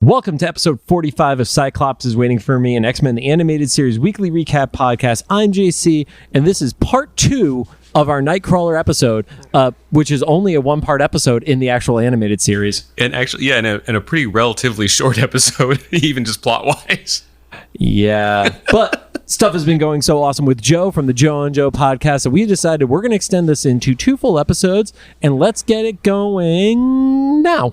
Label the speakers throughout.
Speaker 1: Welcome to episode 45 of Cyclops is Waiting for Me, an X-Men the Animated Series weekly recap podcast. I'm JC, and this is part 2 of our Nightcrawler episode, which is only a one-part episode in the actual animated series.
Speaker 2: And actually, yeah, in a pretty relatively short episode, even just plot-wise.
Speaker 1: Yeah, but stuff has been going so awesome with Joe from the Joe and Joe podcast that we decided we're going to extend this into 2 full episodes, and let's get it going now.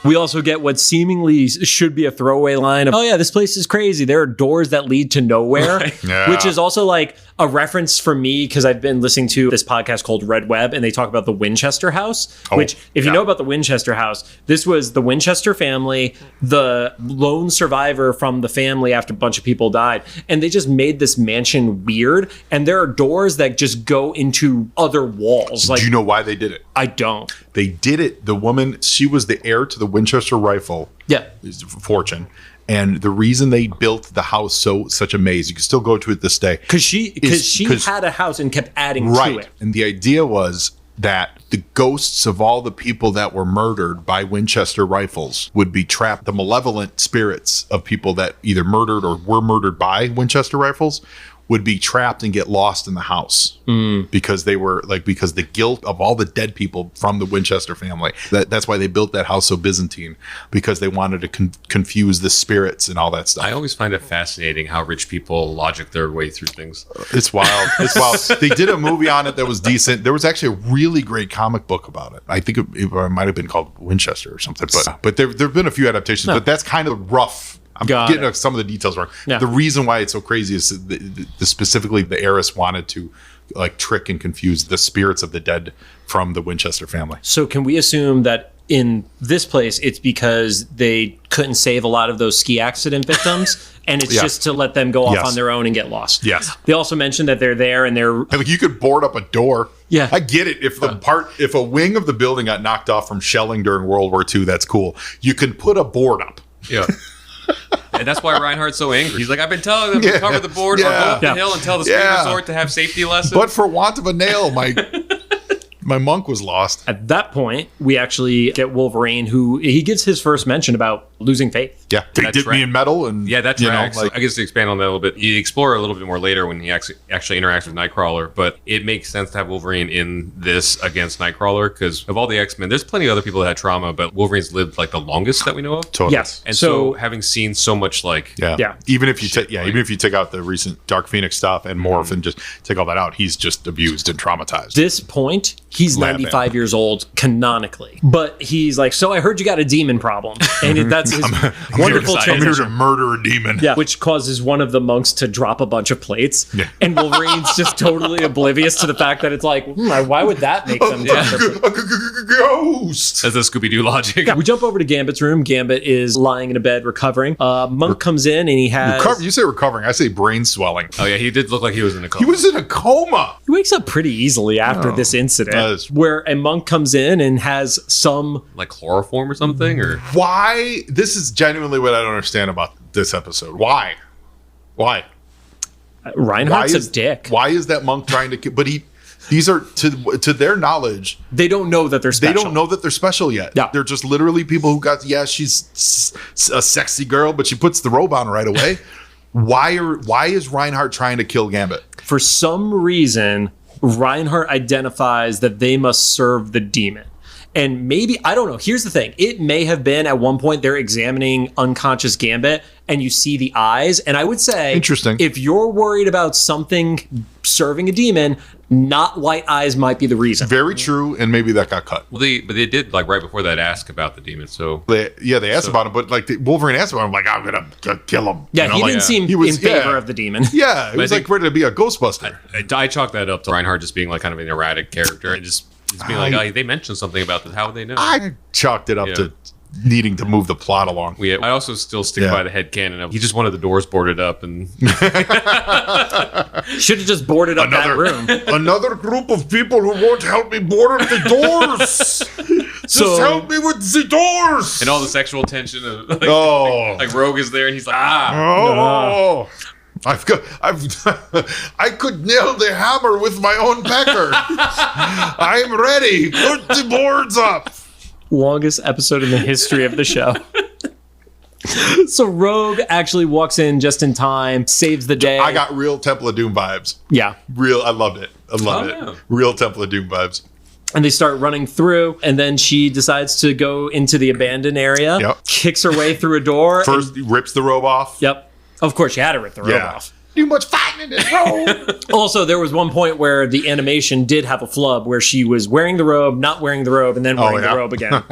Speaker 1: We also get what seemingly should be a throwaway line of, oh yeah, this place is crazy. There are doors that lead to nowhere, right. Yeah. Which is also like a reference for me because I've been listening to this podcast called Red Web and they talk about the Winchester House, which if you know about the Winchester House, this was the Winchester family, the lone survivor from the family after a bunch of people died. And they just made this mansion weird. And there are doors that just go into other walls.
Speaker 3: Do you know why they did it?
Speaker 1: I don't.
Speaker 3: They did it. The woman, she was the heir to the Winchester rifle.
Speaker 1: Yeah.
Speaker 3: Fortune. And the reason they built the house such a maze, you can still go to it this day.
Speaker 1: Because she had a house and kept adding to it.
Speaker 3: And the idea was that the ghosts of all the people that were murdered by Winchester rifles would be trapped. The malevolent spirits of people that either murdered or were murdered by Winchester rifles would be trapped and get lost in the house because they were because the guilt of all the dead people from the Winchester family. That's why they built that house so Byzantine, because they wanted to confuse the spirits and all that stuff.
Speaker 2: I always find it fascinating how rich people logic their way through things.
Speaker 3: It's wild. It's wild. They did a movie on it that was decent. There was actually a really great comic book about it. I think it might have been called Winchester or something. But there've been a few adaptations. No. But that's kind of rough. I'm getting some of the details wrong. Yeah. The reason why it's so crazy is specifically the heiress wanted to trick and confuse the spirits of the dead from the Winchester family.
Speaker 1: So can we assume that in this place, it's because they couldn't save a lot of those ski accident victims, and it's just to let them go off on their own and get lost?
Speaker 3: Yes.
Speaker 1: They also mentioned that they're there and they're...
Speaker 3: you could board up a door.
Speaker 1: Yeah.
Speaker 3: I get it. If a wing of the building got knocked off from shelling during World War II, that's cool. You can put a board up.
Speaker 2: Yeah. And that's why Reinhardt's so angry. He's like, I've been telling them to cover the board or go up the hill and tell the ski resort to have safety lessons.
Speaker 3: But for want of a nail, my monk was lost.
Speaker 1: At that point, we actually get Wolverine, who he gives his first mention about losing faith.
Speaker 3: Yeah, they dipped me in metal. And
Speaker 2: that tracks. I guess to expand on that a little bit, you explore a little bit more later when he actually interacts with Nightcrawler, but it makes sense to have Wolverine in this against Nightcrawler because of all the X-Men, there's plenty of other people that had trauma, but Wolverine's lived the longest that we know of.
Speaker 3: Totally.
Speaker 1: Yes.
Speaker 2: And so having seen so much
Speaker 3: even if you take out the recent Dark Phoenix stuff and Morph and just take all that out, he's just abused and traumatized.
Speaker 1: This point, he's 95 years old canonically, but he's like, so I heard you got a demon problem, and that's his wonderful transition.
Speaker 3: I'm here to murder a demon.
Speaker 1: Yeah, which causes one of the monks to drop a bunch of plates, and Wolverine's just totally oblivious to the fact that it's like, why would that make them
Speaker 3: ghost?
Speaker 2: That's the Scooby-Doo logic.
Speaker 1: Yeah, we jump over to Gambit's room. Gambit is lying in a bed recovering. Monk comes in and he has...
Speaker 3: You say recovering. I say brain swelling.
Speaker 2: Oh yeah, he did look like he was in a coma.
Speaker 3: He was in a coma.
Speaker 1: He wakes up pretty easily after this incident, where a monk comes in and has some...
Speaker 2: chloroform or something? Or
Speaker 3: why? This is genuinely what I don't understand about this episode. Why?
Speaker 1: Reinhardt's a dick.
Speaker 3: Why is that monk trying to... But these are, to their knowledge...
Speaker 1: They don't know that they're special.
Speaker 3: They don't know that they're special yet. Yeah. They're just literally people who she's a sexy girl, but she puts the robe on right away. Why is Reinhardt trying to kill Gambit?
Speaker 1: For some reason, Reinhardt identifies that they must serve the demon. And maybe, I don't know, here's the thing. It may have been at one point they're examining unconscious Gambit and you see the eyes. And I would say,
Speaker 3: interesting,
Speaker 1: if you're worried about something serving a demon, not white eyes might be the reason.
Speaker 3: Very true, and maybe that got cut.
Speaker 2: Well, they did right before that ask about the demon. So
Speaker 3: they asked about him, but Wolverine asked about him, I'm gonna kill him.
Speaker 1: Yeah, he didn't seem in favor of the demon.
Speaker 3: Yeah, he was ready to be a Ghostbuster.
Speaker 2: I chalk that up to Reinhardt just being kind of an erratic character and just being they mentioned something about this. How would they know?
Speaker 3: I chalked it up to needing to move the plot along.
Speaker 2: I also still stick by the headcanon of he just wanted the doors boarded up and
Speaker 1: should have just boarded up that room.
Speaker 3: Another group of people who won't help me board up the doors. Just help me with the doors.
Speaker 2: And all the sexual tension of like Rogue is there and he's like
Speaker 3: I could nail the hammer with my own pecker. I'm ready. Put the boards up.
Speaker 1: Longest episode in the history of the show. So Rogue actually walks in just in time, saves the day.
Speaker 3: I got real Temple of Doom vibes.
Speaker 1: Yeah.
Speaker 3: I loved it. I loved it. Yeah. Real Temple of Doom vibes.
Speaker 1: And they start running through, and then she decides to go into the abandoned area, kicks her way through a door.
Speaker 3: First, rips the robe off.
Speaker 1: Yep. Of course, you had to rip the robe off.
Speaker 3: Too much fighting in this robe.
Speaker 1: Also, there was one point where the animation did have a flub where she was wearing the robe, not wearing the robe, and then wearing the robe again,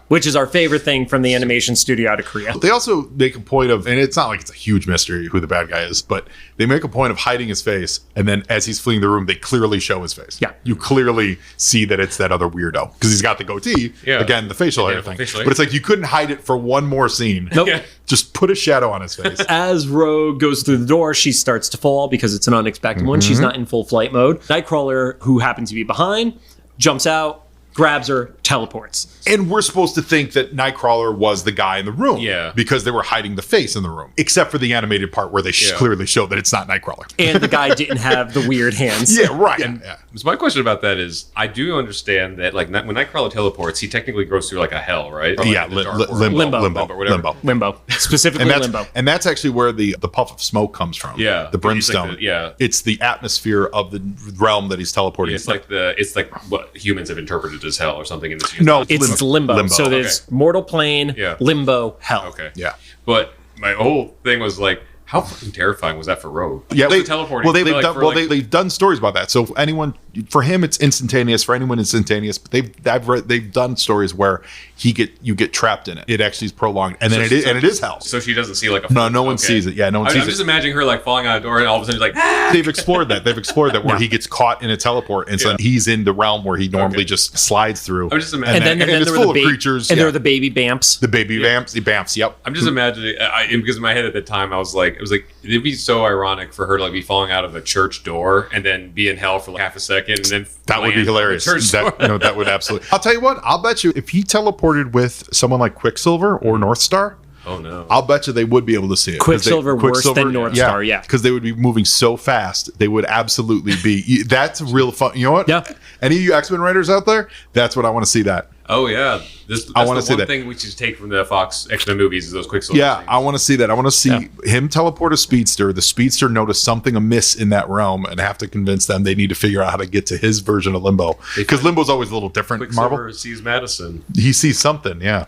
Speaker 1: which is our favorite thing from the animation studio out of Korea.
Speaker 3: They also make a point of, and it's not like it's a huge mystery who the bad guy is, but they make a point of hiding his face, and then as he's fleeing the room, they clearly show his face.
Speaker 1: Yeah.
Speaker 3: You clearly see that it's that other weirdo, because he's got the goatee, again, the facial hair thing. But it's like you couldn't hide it for one more scene.
Speaker 1: Nope.
Speaker 3: Just put a shadow on his face.
Speaker 1: As Rogue goes through the door, she starts to fall because it's an unexpected one. She's not in full flight mode. Nightcrawler, who happens to be behind, jumps out, grabs her, teleports.
Speaker 3: And we're supposed to think that Nightcrawler was the guy in the room.
Speaker 2: Yeah.
Speaker 3: Because they were hiding the face in the room. Except for the animated part where they clearly show that it's not Nightcrawler.
Speaker 1: And the guy didn't have the weird hands.
Speaker 3: Yeah, right.
Speaker 2: So my question about that is, I do understand that like when Nightcrawler teleports, he technically goes through like a hell, right? Or
Speaker 3: Yeah,
Speaker 2: like
Speaker 1: limbo. Limbo. Specifically limbo.
Speaker 3: And that's actually where the puff of smoke comes from.
Speaker 2: Yeah.
Speaker 3: The brimstone.
Speaker 2: Like
Speaker 3: it's the atmosphere of the realm that he's teleporting.
Speaker 2: It's like what humans have interpreted as hell or something in this
Speaker 3: No,
Speaker 2: universe.
Speaker 1: it's limbo. So there's mortal plane, limbo, hell.
Speaker 2: Okay.
Speaker 3: Yeah.
Speaker 2: But my whole thing was like, how fucking terrifying was that for Rogue?
Speaker 3: Yeah,
Speaker 2: teleporting.
Speaker 3: They've done stories about that. So for him, it's instantaneous. For anyone, it's instantaneous. But they've done stories where you get trapped in it. It actually is prolonged, and then it is hell.
Speaker 2: So she doesn't see like a
Speaker 3: no one sees it. Yeah, no one sees it.
Speaker 2: I'm just imagining her like falling out of a door, and all of a sudden she's like,
Speaker 3: They've explored that where he gets caught in a teleport, and so he's in the realm where he normally just slides through.
Speaker 2: I'm just imagining,
Speaker 1: and then
Speaker 3: it's full of creatures.
Speaker 1: And there are the baby Bamps.
Speaker 3: The baby Bamps. The Bamps. Yep.
Speaker 2: I'm just imagining because in my head at the time I was like, it'd be so ironic for her to like be falling out of a church door and then be in hell for like half a second, and then
Speaker 3: that would be hilarious. That would absolutely. I'll tell you what. I'll bet you if he teleported with someone like Quicksilver or North Star.
Speaker 2: Oh no!
Speaker 3: I'll bet you they would be able to see it.
Speaker 1: Quicksilver worse than North Star,
Speaker 3: because they would be moving so fast. They would absolutely be. That's real fun. You know what?
Speaker 1: Yeah.
Speaker 3: Any of you X-Men writers out there? That's what I want to see. That.
Speaker 2: Oh yeah,
Speaker 3: I want to see that.
Speaker 2: Thing we should take from the Fox X-Men movies is those Quicksilver.
Speaker 3: Yeah,
Speaker 2: scenes.
Speaker 3: I want to see that. I want to see him teleport a speedster. The speedster notice something amiss in that realm and have to convince them they need to figure out how to get to his version of Limbo, because Limbo's always a little different.
Speaker 2: Quicksilver
Speaker 3: Marvel
Speaker 2: sees Madison.
Speaker 3: He sees something. Yeah.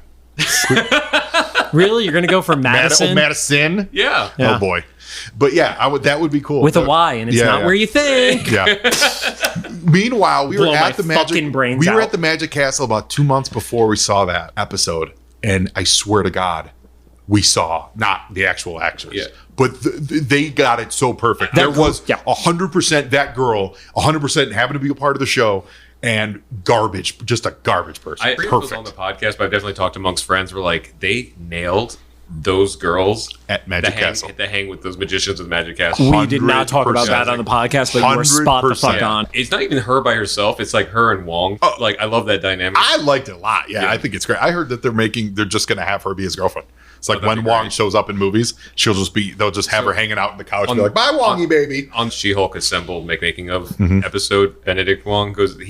Speaker 1: Really? You're going to go for Madison?
Speaker 3: Madison?
Speaker 2: Yeah.
Speaker 3: Oh, boy. But yeah, that would be cool.
Speaker 1: With a Y, and it's not where you think.
Speaker 3: Yeah. Meanwhile, we were at the Magic Castle about 2 months before we saw that episode. And I swear to God, we saw not the actual actors.
Speaker 2: Yeah.
Speaker 3: But they got it so perfect. There was 100% that girl, 100% happened to be a part of the show. And just a garbage person.
Speaker 2: I forget if it was on the podcast, but I've definitely talked amongst friends where like they nailed those girls
Speaker 3: at Magic Castle.
Speaker 2: To hang with those magicians with Magic Castle.
Speaker 1: We did not talk about that on the podcast, but you were spot the fuck on.
Speaker 2: It's not even her by herself. It's like her and Wong. Like I love that dynamic.
Speaker 3: I liked it a lot. Yeah, I think it's great. I heard that they're just going to have her be his girlfriend. It's like when Wong shows up in movies, they'll just have her hanging out on the couch and be like, bye, Wongy, baby.
Speaker 2: On She-Hulk Assembled making of episode, Benedict Wong goes,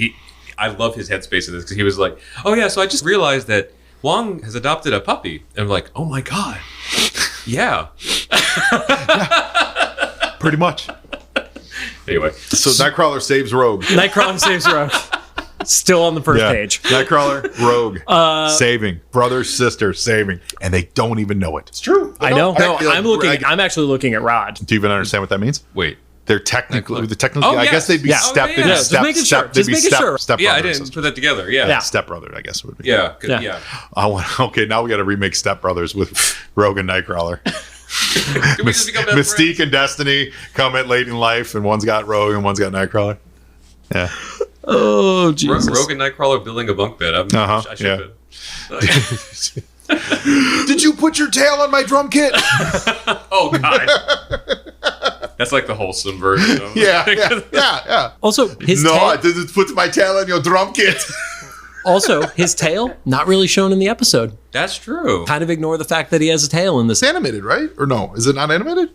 Speaker 2: I love his headspace in this because he was like, oh yeah, so I just realized that Wong has adopted a puppy. And I'm like, oh my God. Yeah.
Speaker 3: Pretty much.
Speaker 2: Anyway.
Speaker 3: So Nightcrawler saves Rogue.
Speaker 1: Nightcrawler saves Rogue. Still on the first page.
Speaker 3: Nightcrawler, Rogue, saving. Brother, sister, saving. And they don't even know it. It's true.
Speaker 1: I know. No, I'm actually looking at Rod.
Speaker 3: Do you even understand what that means?
Speaker 2: Wait.
Speaker 3: They're technically, I guess they'd be step.
Speaker 1: They'd be step.
Speaker 2: Yeah, I didn't put that together. Yeah.
Speaker 3: Stepbrother, I guess would be.
Speaker 2: Yeah.
Speaker 3: Okay, now we got to remake Stepbrothers with Rogue and Nightcrawler. Mystique and Destiny come at late in life, and one's got Rogue and one's got Nightcrawler. Yeah.
Speaker 1: Oh, Jesus.
Speaker 2: Rogue and Nightcrawler building a bunk bed. I should have.
Speaker 3: Did you put your tail on my drum kit?
Speaker 2: Oh, God. That's like the wholesome version of
Speaker 3: Yeah.
Speaker 1: Also, his tail.
Speaker 3: No, I didn't put my tail on your drum kit.
Speaker 1: Also, his tail, not really shown in the episode.
Speaker 2: That's true.
Speaker 1: Kind of ignore the fact that he has a tail in this.
Speaker 3: It's animated, right? Or no? Is it not animated?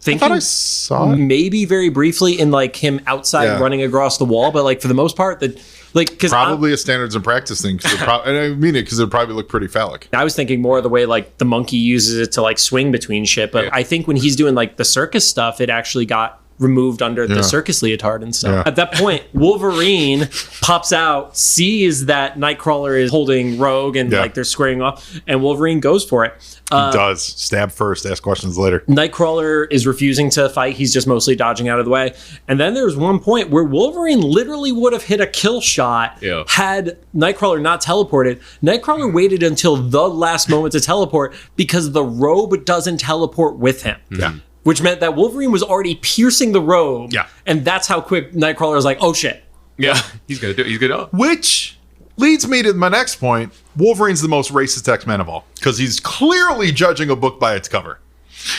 Speaker 1: thinking
Speaker 3: I saw it.
Speaker 1: maybe very briefly in like him outside running across the wall, but like for the most part, because
Speaker 3: probably a standards and practice thing. And I mean it because it probably looked pretty phallic.
Speaker 1: I was thinking more of the way like the monkey uses it to like swing between shit, but I think when he's doing like the circus stuff, it actually got removed under the circus leotard and stuff. At that point, Wolverine pops out, sees that Nightcrawler is holding Rogue and like they're squaring off, and Wolverine goes for it.
Speaker 3: He does. Stab first, ask questions later.
Speaker 1: Nightcrawler is refusing to fight. He's just mostly dodging out of the way. And then there's one point where Wolverine literally would have hit a kill shot had Nightcrawler not teleported. Nightcrawler waited until the last moment to teleport because the robe doesn't teleport with him.
Speaker 3: Yeah.
Speaker 1: Which meant that Wolverine was already piercing the robe.
Speaker 2: Yeah.
Speaker 1: And that's how quick Nightcrawler was like, oh shit.
Speaker 2: Yeah. He's going to do it. He's going to.
Speaker 3: Which leads me to my next point. Wolverine's the most racist X-Men of all because he's clearly judging a book by its cover.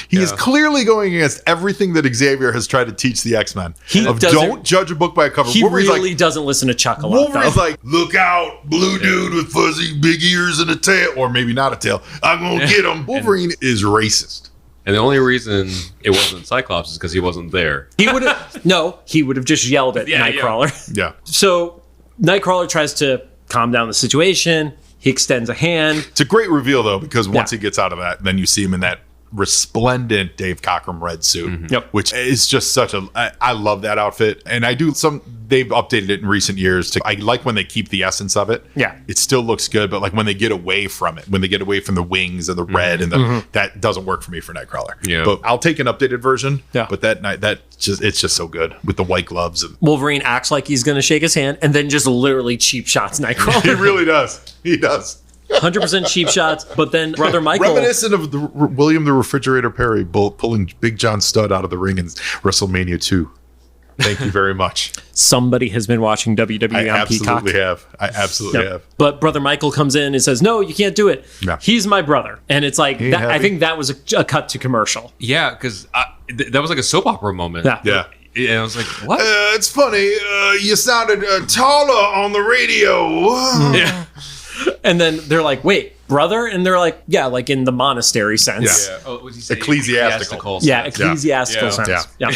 Speaker 3: He is clearly going against everything that Xavier has tried to teach the X-Men. Don't judge a book by a cover.
Speaker 1: He really doesn't listen to Chuck a lot.
Speaker 3: Wolverine's like, look out, blue dude with fuzzy big ears and a tail. Or maybe not a tail. I'm going to get him. Wolverine is racist.
Speaker 2: And the only reason it wasn't Cyclops is because he wasn't there.
Speaker 1: He would have just yelled at Nightcrawler.
Speaker 3: Yeah.
Speaker 1: So Nightcrawler tries to calm down the situation. He extends a hand.
Speaker 3: It's a great reveal, though, because once he gets out of that, then you see him in that resplendent Dave Cockrum red suit, which is just such I love that outfit. And I do they've updated it in recent years I like when they keep the essence of it.
Speaker 1: Yeah.
Speaker 3: It still looks good, but like when they get away from it, when they get away from the wings and the red and that doesn't work for me for Nightcrawler.
Speaker 2: Yeah.
Speaker 3: But I'll take an updated version.
Speaker 1: Yeah.
Speaker 3: But it's just so good with the white gloves. And
Speaker 1: Wolverine acts like he's going to shake his hand and then just literally cheap shots Nightcrawler.
Speaker 3: he really does. He does.
Speaker 1: 100% cheap shots, but then Brother Michael...
Speaker 3: Reminiscent of William the Refrigerator Perry pulling Big John Studd out of the ring in WrestleMania 2. Thank you very much.
Speaker 1: Somebody has been watching WWE on Peacock.
Speaker 3: I absolutely have.
Speaker 1: But Brother Michael comes in and says, no, you can't do it.
Speaker 3: Yeah.
Speaker 1: He's my brother. And it's like, I think that was a cut to commercial.
Speaker 2: Yeah, because that was like a soap opera moment.
Speaker 3: Yeah.
Speaker 2: And I was like, what?
Speaker 3: It's funny. You sounded taller on the radio.
Speaker 2: Yeah.
Speaker 1: And then they're like, wait, brother? And they're like, yeah, like in the monastery sense.
Speaker 3: Yeah.
Speaker 2: Oh, what did he say?
Speaker 3: Ecclesiastical.
Speaker 1: Yeah, ecclesiastical sense.
Speaker 3: Yeah.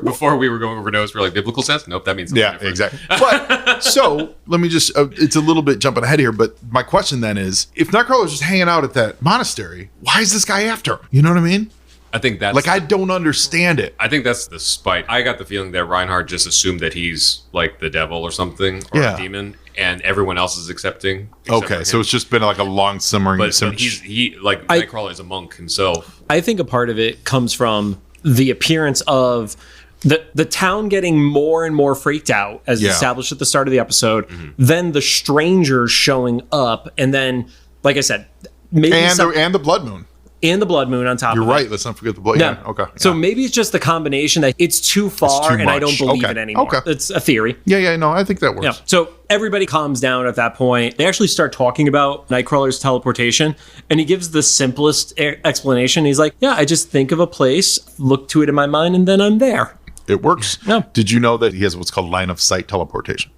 Speaker 2: Before we were going over notes, we're like, biblical sense? Nope, that means something different.
Speaker 3: Exactly. But, so, let me just, it's a little bit jumping ahead here, but my question then is, if Nightcrawler's just hanging out at that monastery, why is this guy after him? You know what I mean?
Speaker 2: I think that's...
Speaker 3: Like, I don't understand it.
Speaker 2: I think that's the spite. I got the feeling that Reinhardt just assumed that he's like the devil or something, or a demon, and everyone else is accepting.
Speaker 3: Okay, so it's just been like a long simmering...
Speaker 2: But Nightcrawler is a monk himself.
Speaker 1: I think a part of it comes from the appearance of the town getting more and more freaked out, as established at the start of the episode, then the strangers showing up, and then, like I said, maybe...
Speaker 3: And the Blood Moon.
Speaker 1: And the Blood Moon on top of it.
Speaker 3: You're right. Let's not forget the Blood. Yeah. Okay.
Speaker 1: So maybe it's just the combination that it's too far and I don't believe it anymore.
Speaker 3: Okay.
Speaker 1: It's a theory.
Speaker 3: Yeah. No, I think that works.
Speaker 1: Yeah. So everybody calms down at that point. They actually start talking about Nightcrawler's teleportation, and he gives the simplest explanation. He's like, yeah, I just think of a place, look to it in my mind, and then I'm there.
Speaker 3: It works.
Speaker 1: Yeah.
Speaker 3: Did you know that he has what's called line of sight teleportation?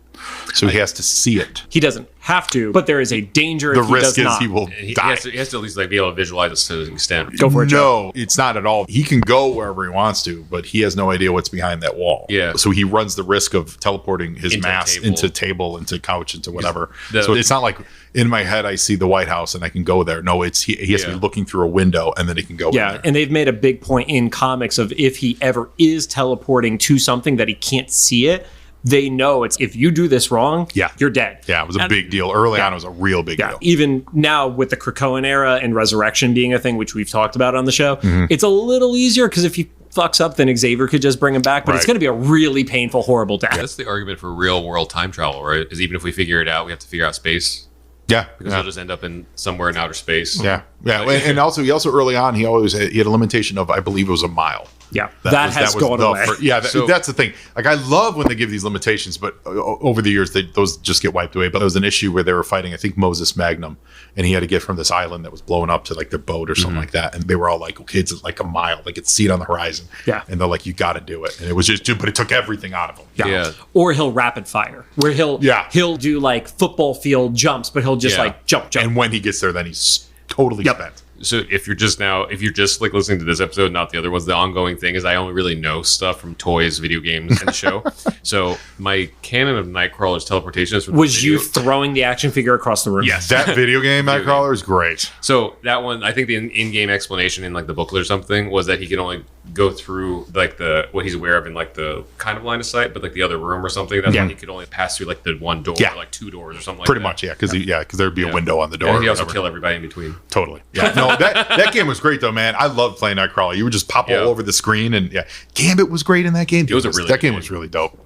Speaker 3: So he has to see it.
Speaker 1: He doesn't have to, but there is a danger
Speaker 3: the
Speaker 1: if he
Speaker 3: risk
Speaker 1: does
Speaker 3: is
Speaker 1: not.
Speaker 3: He will die.
Speaker 2: He has to at least like be able to visualize it to an extent.
Speaker 1: Go for it,
Speaker 3: No, it's not at all. He can go wherever he wants to, but he has no idea what's behind that wall.
Speaker 2: Yeah.
Speaker 3: So he runs the risk of teleporting his
Speaker 2: Into
Speaker 3: mass
Speaker 2: table.
Speaker 3: into table, into couch, into whatever. So it's not like in my head I see the White House and I can go there. No, it's he has to be looking through a window and then he can go in there.
Speaker 1: And they've made a big point in comics of if he ever is teleporting to something that he can't see it, they know it's if you do this wrong, you're dead.
Speaker 3: Yeah, it was a big deal. Early on, it was a real big deal.
Speaker 1: Even now with the Krakoan era and Resurrection being a thing, which we've talked about on the show, it's a little easier because if he fucks up, then Xavier could just bring him back. But it's going to be a really painful, horrible death.
Speaker 2: That's the argument for real world time travel, right? Is even if we figure it out, we have to figure out space.
Speaker 3: Yeah,
Speaker 2: because he'll just end up in somewhere in outer space.
Speaker 3: Yeah. And also early on, he had a limitation of, I believe it was a mile.
Speaker 1: Yeah, that has gone away.
Speaker 3: That's the thing. Like, I love when they give these limitations, but over the years, those just get wiped away. But there was an issue where they were fighting, I think, Moses Magnum, and he had to get from this island that was blown up to like their boat or something like that. And they were all like, okay, it's like a mile. They could see it on the horizon. Yeah. And they're like, you got to do it. And it was just, but it took everything out of him.
Speaker 2: Yeah.
Speaker 1: Or he'll rapid fire, where he'll do like football field jumps, but he'll just like jump.
Speaker 3: And when he gets there, then he's totally spent.
Speaker 2: So if you're just like listening to this episode, not the other ones, the ongoing thing is I only really know stuff from toys, video games, and the show. So my canon of Nightcrawler's teleportation is from
Speaker 1: was you throwing the action figure across the room?
Speaker 2: Yes.
Speaker 3: That video game Nightcrawler is great.
Speaker 2: So that one, I think the in-game explanation in like the booklet or something was that he can only go through like what he's aware of in like the kind of line of sight, but like the other room or something. That's why he could only pass through like the one door or like two doors or something like
Speaker 3: Pretty
Speaker 2: that.
Speaker 3: much, yeah, because there'd be a window on the door.
Speaker 2: And he also kill everybody in between.
Speaker 3: Totally. Yeah. No, that game was great though, man. I loved playing Nightcrawler. You would just pop all over the screen, and Gambit was great in that game. That game was really dope.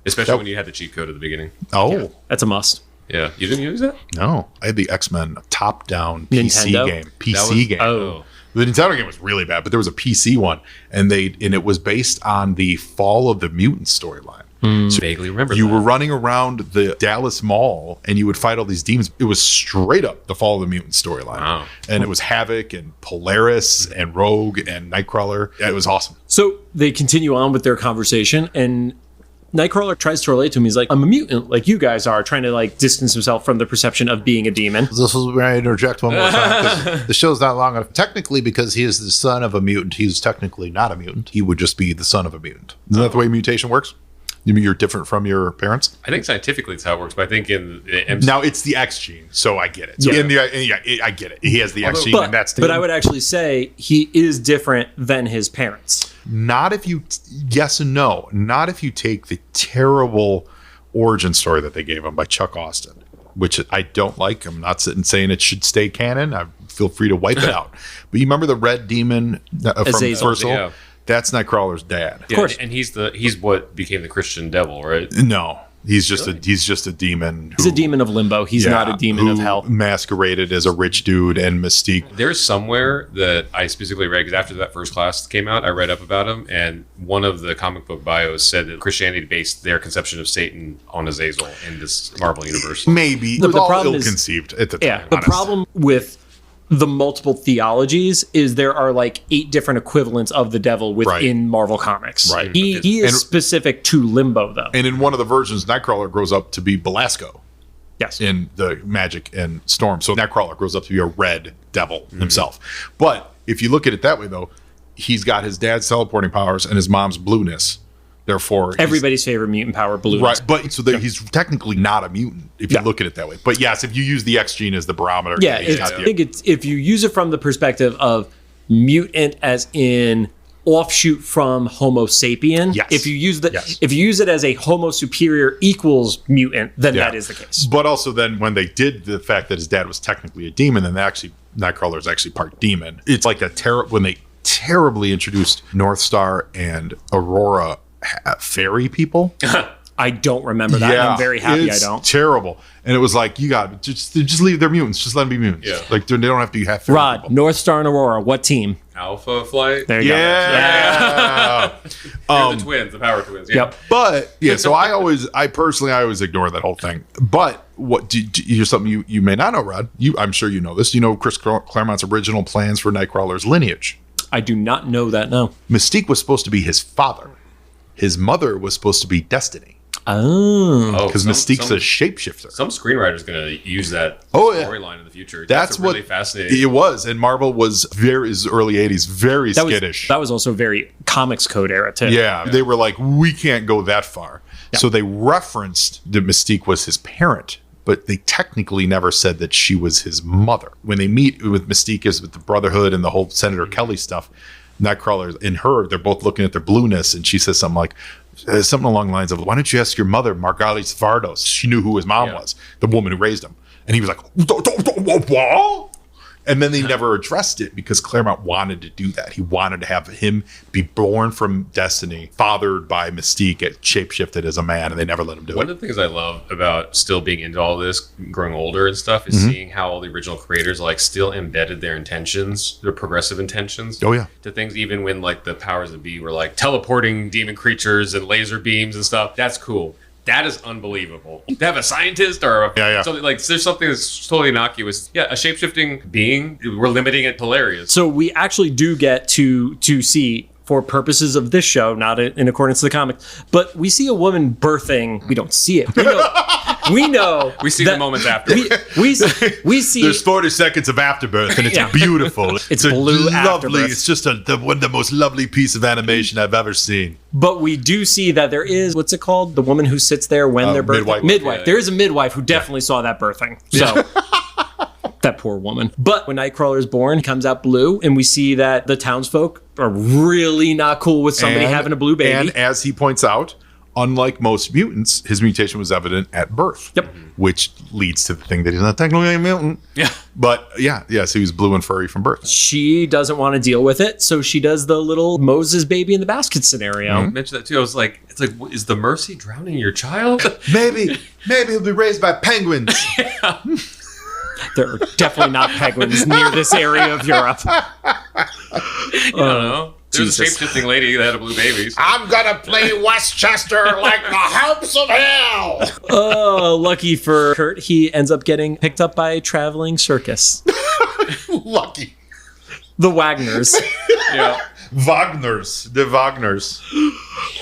Speaker 2: Especially when you had the cheat code at the beginning.
Speaker 3: Oh,
Speaker 1: that's a must.
Speaker 2: Yeah, you didn't use that?
Speaker 3: No, I had the X-Men top-down PC game. Game.
Speaker 2: Oh.
Speaker 3: The Nintendo game was really bad, but there was a PC one, and it was based on the Fall of the Mutant storyline.
Speaker 2: So vaguely remember
Speaker 3: you were running around the Dallas Mall, and you would fight all these demons. It was straight up the Fall of the Mutant storyline.
Speaker 2: Wow.
Speaker 3: And it was Havoc and Polaris and Rogue and Nightcrawler. Yeah, it was awesome.
Speaker 1: So they continue on with their conversation, and Nightcrawler tries to relate to him. He's like, I'm a mutant like you guys are, trying to like distance himself from the perception of being a demon.
Speaker 4: This is where I interject one more time, because the show's not long enough. Technically, because he is the son of a mutant, he's technically not a mutant. He would just be the son of a mutant.
Speaker 3: Isn't that the way mutation works? You mean you're different from your parents?
Speaker 2: I think scientifically it's how it works, but I think in the MC
Speaker 3: now it's the X gene, so I get it. So I get it. He has the X gene, and that's
Speaker 1: but I would actually say he is different than his parents.
Speaker 3: Not if you yes and no. Not if you take the terrible origin story that they gave him by Chuck Austin, which I don't like. I'm not sitting saying it should stay canon. I feel free to wipe it out. But you remember the Red Demon from Universal?
Speaker 2: Yeah.
Speaker 3: That's Nightcrawler's dad.
Speaker 2: Of course, and he's what became the Christian devil, right?
Speaker 3: No, he's just a demon.
Speaker 1: He's a demon of limbo. He's not a demon of hell.
Speaker 3: Masqueraded as a rich dude and Mystique.
Speaker 2: There's somewhere that I specifically read, because after that first class came out, I read up about him, and one of the comic book bios said that Christianity based their conception of Satan on Azazel in this Marvel universe.
Speaker 3: Maybe
Speaker 1: the
Speaker 3: all
Speaker 1: problem
Speaker 3: ill-conceived at the time.
Speaker 1: Yeah, the problem with the multiple theologies is there are like 8 different equivalents of the devil within Marvel Comics.
Speaker 3: Right.
Speaker 1: He is specific to limbo, though.
Speaker 3: And in one of the versions, Nightcrawler grows up to be Belasco.
Speaker 1: Yes.
Speaker 3: In the Magic and Storm. So Nightcrawler grows up to be a red devil himself. But if you look at it that way, though, he's got his dad's teleporting powers and his mom's blueness. Therefore,
Speaker 1: everybody's favorite mutant power, blue.
Speaker 3: Right, but so he's technically not a mutant if you look at it that way. But yes, if you use the X gene as the barometer,
Speaker 1: I think it's if you use it from the perspective of mutant as in offshoot from Homo sapien.
Speaker 3: Yes.
Speaker 1: If you use it as a Homo superior equals mutant, then that is the case.
Speaker 3: But also then when they did the fact that his dad was technically a demon, then Nightcrawler is actually part demon. It's like when they terribly introduced North Star and Aurora fairy people.
Speaker 1: I don't remember that. And I'm very happy I don't.
Speaker 3: Terrible. And it was like, you got just leave. They're mutants. Just let them be mutants.
Speaker 2: Yeah.
Speaker 3: Like they don't have to have fairy
Speaker 1: Rod,
Speaker 3: people.
Speaker 1: North Star and Aurora, what team?
Speaker 2: Alpha Flight.
Speaker 1: There you go.
Speaker 3: Yeah.
Speaker 2: They're the twins, the power twins. Yeah.
Speaker 1: Yep.
Speaker 3: But so I personally ignore that whole thing. But here's something you may not know, Rod. I'm sure you know this. You know Chris Claremont's original plans for Nightcrawler's lineage.
Speaker 1: I do not know that, no.
Speaker 3: Mystique was supposed to be his father. His mother was supposed to be Destiny.
Speaker 1: Oh.
Speaker 3: Because Mystique's a shapeshifter.
Speaker 2: Some screenwriter's going to use that storyline in the future.
Speaker 3: That's
Speaker 2: really fascinating.
Speaker 3: It was. And Marvel was early 80s, very skittish.
Speaker 1: That was also very comics code era, too.
Speaker 3: Yeah. They were like, we can't go that far. Yeah. So they referenced that Mystique was his parent, but they technically never said that she was his mother. When they meet with Mystique is with the Brotherhood and the whole Senator Kelly stuff, Nightcrawler and her, they're both looking at their blueness, and she says something like, something along the lines of, why don't you ask your mother, Margalis Vardos? She knew who his mom was, the woman who raised him. And he was like, what? And then they never addressed it because Claremont wanted to do that. He wanted to have him be born from Destiny, fathered by Mystique, shapeshifted as a man, and they never let him do it.
Speaker 2: One of the things I love about still being into all this, growing older and stuff, is seeing how all the original creators like still embedded their intentions, their progressive intentions. To things, even when like the powers that be were like teleporting demon creatures and laser beams and stuff. That's cool. That is unbelievable. To have a scientist or something like, there's something that's totally innocuous. Yeah, a shape-shifting being, we're limiting it to hilarious.
Speaker 1: So we actually do get to see, for purposes of this show, not in accordance to the comic, but we see a woman birthing. We don't see it. we know.
Speaker 2: We see the moments after.
Speaker 1: We see.
Speaker 3: There's 40 seconds of afterbirth, and it's beautiful.
Speaker 1: It's blue
Speaker 3: lovely.
Speaker 1: afterbirth.
Speaker 3: It's just one of the most lovely piece of animation I've ever seen.
Speaker 1: But we do see that there is, what's it called? The woman who sits there when they're birthing. Midwife.
Speaker 2: Yeah.
Speaker 1: There is a midwife who definitely saw that birthing. So. That poor woman. But when Nightcrawler is born, he comes out blue, and we see that the townsfolk are really not cool with somebody having a blue baby.
Speaker 3: And as he points out, unlike most mutants, his mutation was evident at birth.
Speaker 1: Yep.
Speaker 3: Which leads to the thing that he's not technically a mutant.
Speaker 2: Yeah.
Speaker 3: But so he was blue and furry from birth.
Speaker 1: She doesn't want to deal with it, so she does the little Moses baby in the basket scenario.
Speaker 2: I mentioned that too. I was like, is the Mercy drowning your child?
Speaker 3: Maybe he'll be raised by penguins.
Speaker 1: There are definitely not penguins near this area of Europe.
Speaker 2: I don't know. There's a shape-shifting lady that had a blue baby. So.
Speaker 3: I'm gonna play Westchester like the Harps of Hell.
Speaker 1: Oh, lucky for Kurt, he ends up getting picked up by a traveling circus.
Speaker 3: Lucky.
Speaker 1: The Wagners.
Speaker 2: Yeah.
Speaker 3: The Wagners.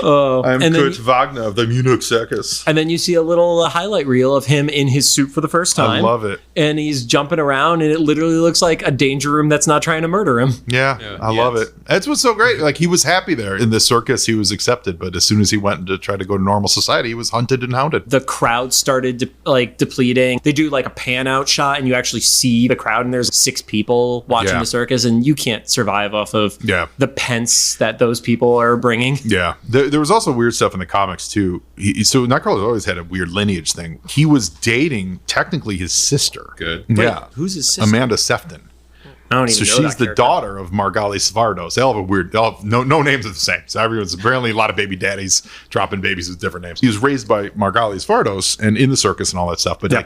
Speaker 3: I'm Kurt Wagner of the Munich Circus.
Speaker 1: And then you see a little highlight reel of him in his suit for the first time.
Speaker 3: I love it.
Speaker 1: And he's jumping around, and it literally looks like a danger room that's not trying to murder him.
Speaker 3: Yeah, I love it. That's what's so great. Like, he was happy there. In the circus, he was accepted. But as soon as he went to try to go to normal society, he was hunted and hounded.
Speaker 1: The crowd started depleting. They do like a pan out shot, and you actually see the crowd, and there's 6 people watching the circus, and you can't survive off of the pence that those people are bringing.
Speaker 3: Yeah. There was also weird stuff in the comics, too. So Nightcrawler always had a weird lineage thing. He was dating, technically, his sister.
Speaker 2: Good.
Speaker 3: Yeah.
Speaker 1: Who's his sister?
Speaker 3: Amanda Sefton.
Speaker 1: I don't even know
Speaker 3: she's
Speaker 1: that
Speaker 3: the
Speaker 1: character.
Speaker 3: daughter of Margali Svardos. They all have no names are the same. So everyone's apparently a lot of baby daddies dropping babies with different names. He was raised by Margali Svardos and in the circus and all that stuff. But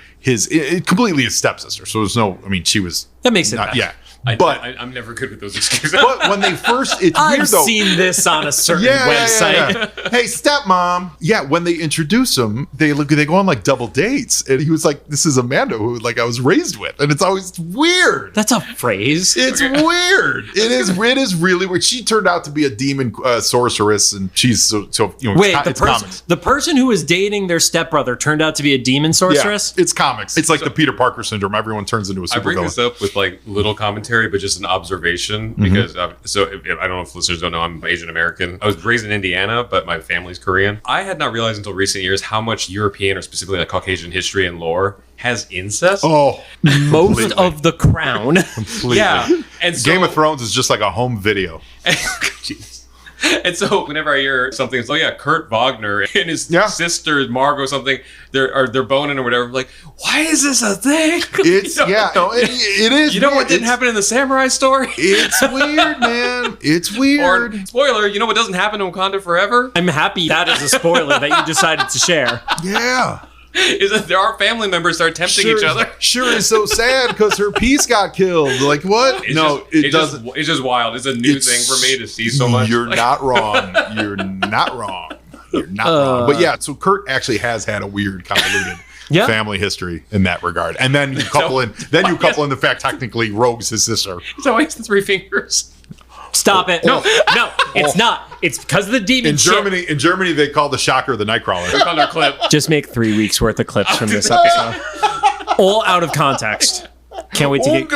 Speaker 3: completely his stepsister. So there's no. I mean, she was.
Speaker 1: That makes it better.
Speaker 3: Yeah.
Speaker 2: I'm never good with those excuses.
Speaker 3: But when they first, it's
Speaker 1: I've
Speaker 3: weird though.
Speaker 1: seen this on a certain website.
Speaker 3: Yeah. Hey, stepmom. Yeah, when they introduce him, they go on like double dates, and he was like, "This is Amanda, who I was raised with," and it's always weird.
Speaker 1: That's a phrase.
Speaker 3: It's weird. It is really weird. She turned out to be a demon sorceress, and she's so
Speaker 1: Wait,
Speaker 3: comics.
Speaker 1: the person who was dating their stepbrother turned out to be a demon sorceress?
Speaker 3: Yeah, it's comics. It's like the Peter Parker syndrome. Everyone turns into a supervillain.
Speaker 2: I bring this up with like little commentary, but just an observation because I don't know if listeners don't know, I'm Asian American. I was raised in Indiana, but my family's Korean. I had not realized until recent years how much European or specifically like Caucasian history and lore has incest.
Speaker 3: Oh,
Speaker 1: most of The Crown.
Speaker 3: Completely.
Speaker 2: Yeah, and so,
Speaker 3: Game of Thrones is just like a home video.
Speaker 2: Jesus. And so whenever I hear something, it's Kurt Wagner and his sister Margot something, they're boning or whatever. I'm like, why is this a thing?
Speaker 3: It's it is.
Speaker 2: You know what didn't happen in the samurai story?
Speaker 3: It's weird, man. It's weird.
Speaker 2: Or, spoiler, you know what doesn't happen in Wakanda forever?
Speaker 1: I'm happy that is a spoiler that you decided to share.
Speaker 3: Yeah.
Speaker 2: Is that there are family members that are tempting each other?
Speaker 3: Sure is so sad because her piece got killed. Like, what? It doesn't.
Speaker 2: It's just wild. It's a new thing for me to see so much.
Speaker 3: You're not wrong. You're not wrong. You're not wrong. But yeah, so Kurt actually has had a weird, convoluted family history in that regard. And then you couple in the fact technically Rogue's his sister.
Speaker 2: It's always the 3 fingers.
Speaker 1: Stop it. No, it's not. It's because of the demon
Speaker 3: In Germany, they call the shocker the Nightcrawler.
Speaker 2: Click on their clip.
Speaker 1: Just make 3 weeks worth of clips from this episode. All out of context. Can't wait to get...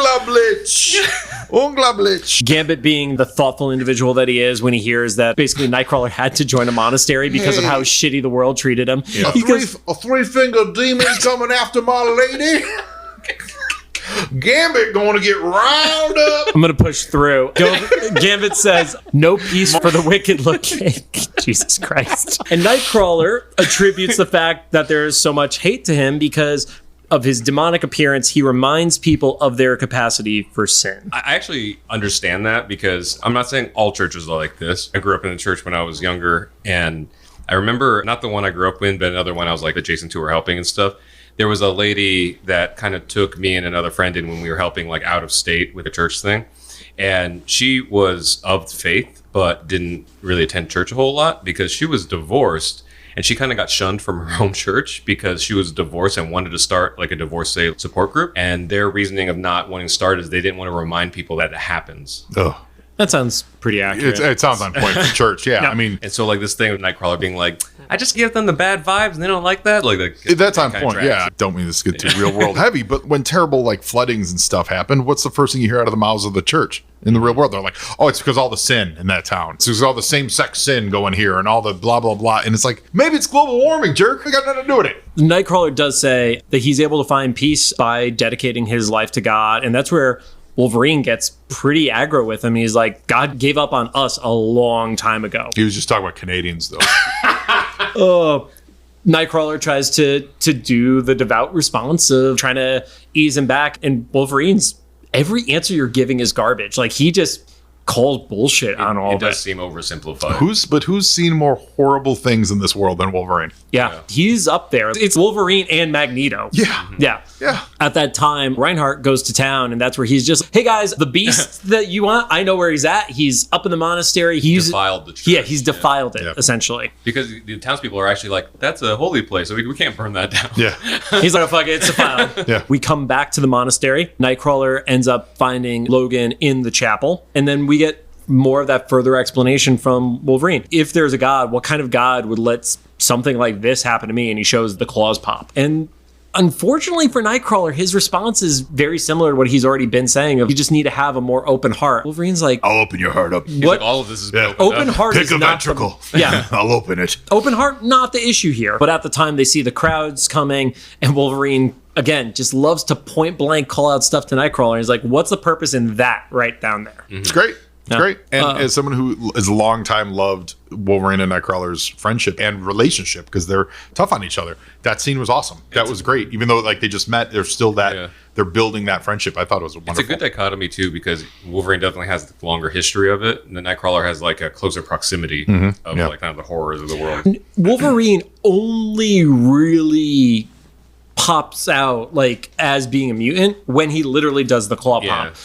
Speaker 3: Unglaublich.
Speaker 1: Gambit being the thoughtful individual that he is when he hears that basically Nightcrawler had to join a monastery because of how shitty the world treated him.
Speaker 3: Yeah. A 3-finger demon coming after my lady. Gambit going to get riled up.
Speaker 1: I'm going to push through. Gambit says, no peace for the wicked looking. Jesus Christ. And Nightcrawler attributes the fact that there is so much hate to him because of his demonic appearance. He reminds people of their capacity for sin.
Speaker 2: I actually understand that because I'm not saying all churches are like this. I grew up in a church when I was younger, and I remember not the one I grew up in, but another one I was like adjacent to or helping and stuff. There was a lady that kind of took me and another friend in when we were helping like out of state with a church thing. And she was of faith, but didn't really attend church a whole lot because she was divorced. And she kind of got shunned from her own church because she was divorced and wanted to start like a divorcee support group. And their reasoning of not wanting to start is they didn't want to remind people that it happens.
Speaker 3: Oh.
Speaker 1: That sounds pretty accurate.
Speaker 3: It sounds on point for church. Yeah, I mean,
Speaker 2: and so like this thing with Nightcrawler being like, I just give them the bad vibes and they don't like that.
Speaker 3: That's on point. Yeah, don't mean this to get too real world heavy, but when terrible like floodings and stuff happen, what's the first thing you hear out of the mouths of the church in the real world? They're like, oh, it's because all the sin in that town. It's because all the same-sex sin going here and all the blah blah blah. And it's like, maybe it's global warming, jerk. I got nothing to do with it.
Speaker 1: Nightcrawler does say that he's able to find peace by dedicating his life to God, and that's where Wolverine gets pretty aggro with him. He's like, God gave up on us a long time ago.
Speaker 3: He was just talking about Canadians, though.
Speaker 1: Nightcrawler tries to do the devout response of trying to ease him back, and Wolverine's every answer you're giving is garbage. Like, he just calls bullshit on all of it.
Speaker 2: It does seem oversimplified.
Speaker 3: Who's seen more horrible things in this world than Wolverine?
Speaker 1: Yeah, he's up there. It's Wolverine and Magneto.
Speaker 3: Yeah.
Speaker 1: At that time, Reinhardt goes to town, and that's where he's just, hey guys, the beast that you want, I know where he's at. He's up in the monastery. He's
Speaker 2: defiled the church.
Speaker 1: Yeah, he's defiled it, essentially.
Speaker 2: Because the townspeople are actually like, that's a holy place, so we can't burn that down.
Speaker 3: Yeah.
Speaker 1: He's like, oh, fuck it, it's defiled.
Speaker 3: Yeah.
Speaker 1: We come back to the monastery. Nightcrawler ends up finding Logan in the chapel, and then we get more of that further explanation from Wolverine. If there's a God, what kind of God would let something like this happen to me? And he shows the claws pop. And unfortunately for Nightcrawler, his response is very similar to what he's already been saying of, you just need to have a more open heart. Wolverine's like,
Speaker 3: I'll open your heart up.
Speaker 2: He's like, all of this is
Speaker 1: open heart
Speaker 3: Pick
Speaker 1: is
Speaker 3: a
Speaker 1: not
Speaker 3: ventricle.
Speaker 1: Yeah.
Speaker 3: I'll open it.
Speaker 1: Open heart, not the issue here. But at the time, they see the crowds coming, and Wolverine, again, just loves to point blank call out stuff to Nightcrawler. He's like, what's the purpose in that right down there?
Speaker 3: It's great. It's great. And as someone who has a long time loved Wolverine and Nightcrawler's friendship and relationship, because they're tough on each other, that scene was awesome. That was great. Even though like they just met, there's still that they're building that friendship. I thought it was wonderful.
Speaker 2: It's a good dichotomy too, because Wolverine definitely has the longer history of it, and the Nightcrawler has like a closer proximity of like kind of the horrors of the world.
Speaker 1: Wolverine only really pops out like as being a mutant when he literally does the claw pop.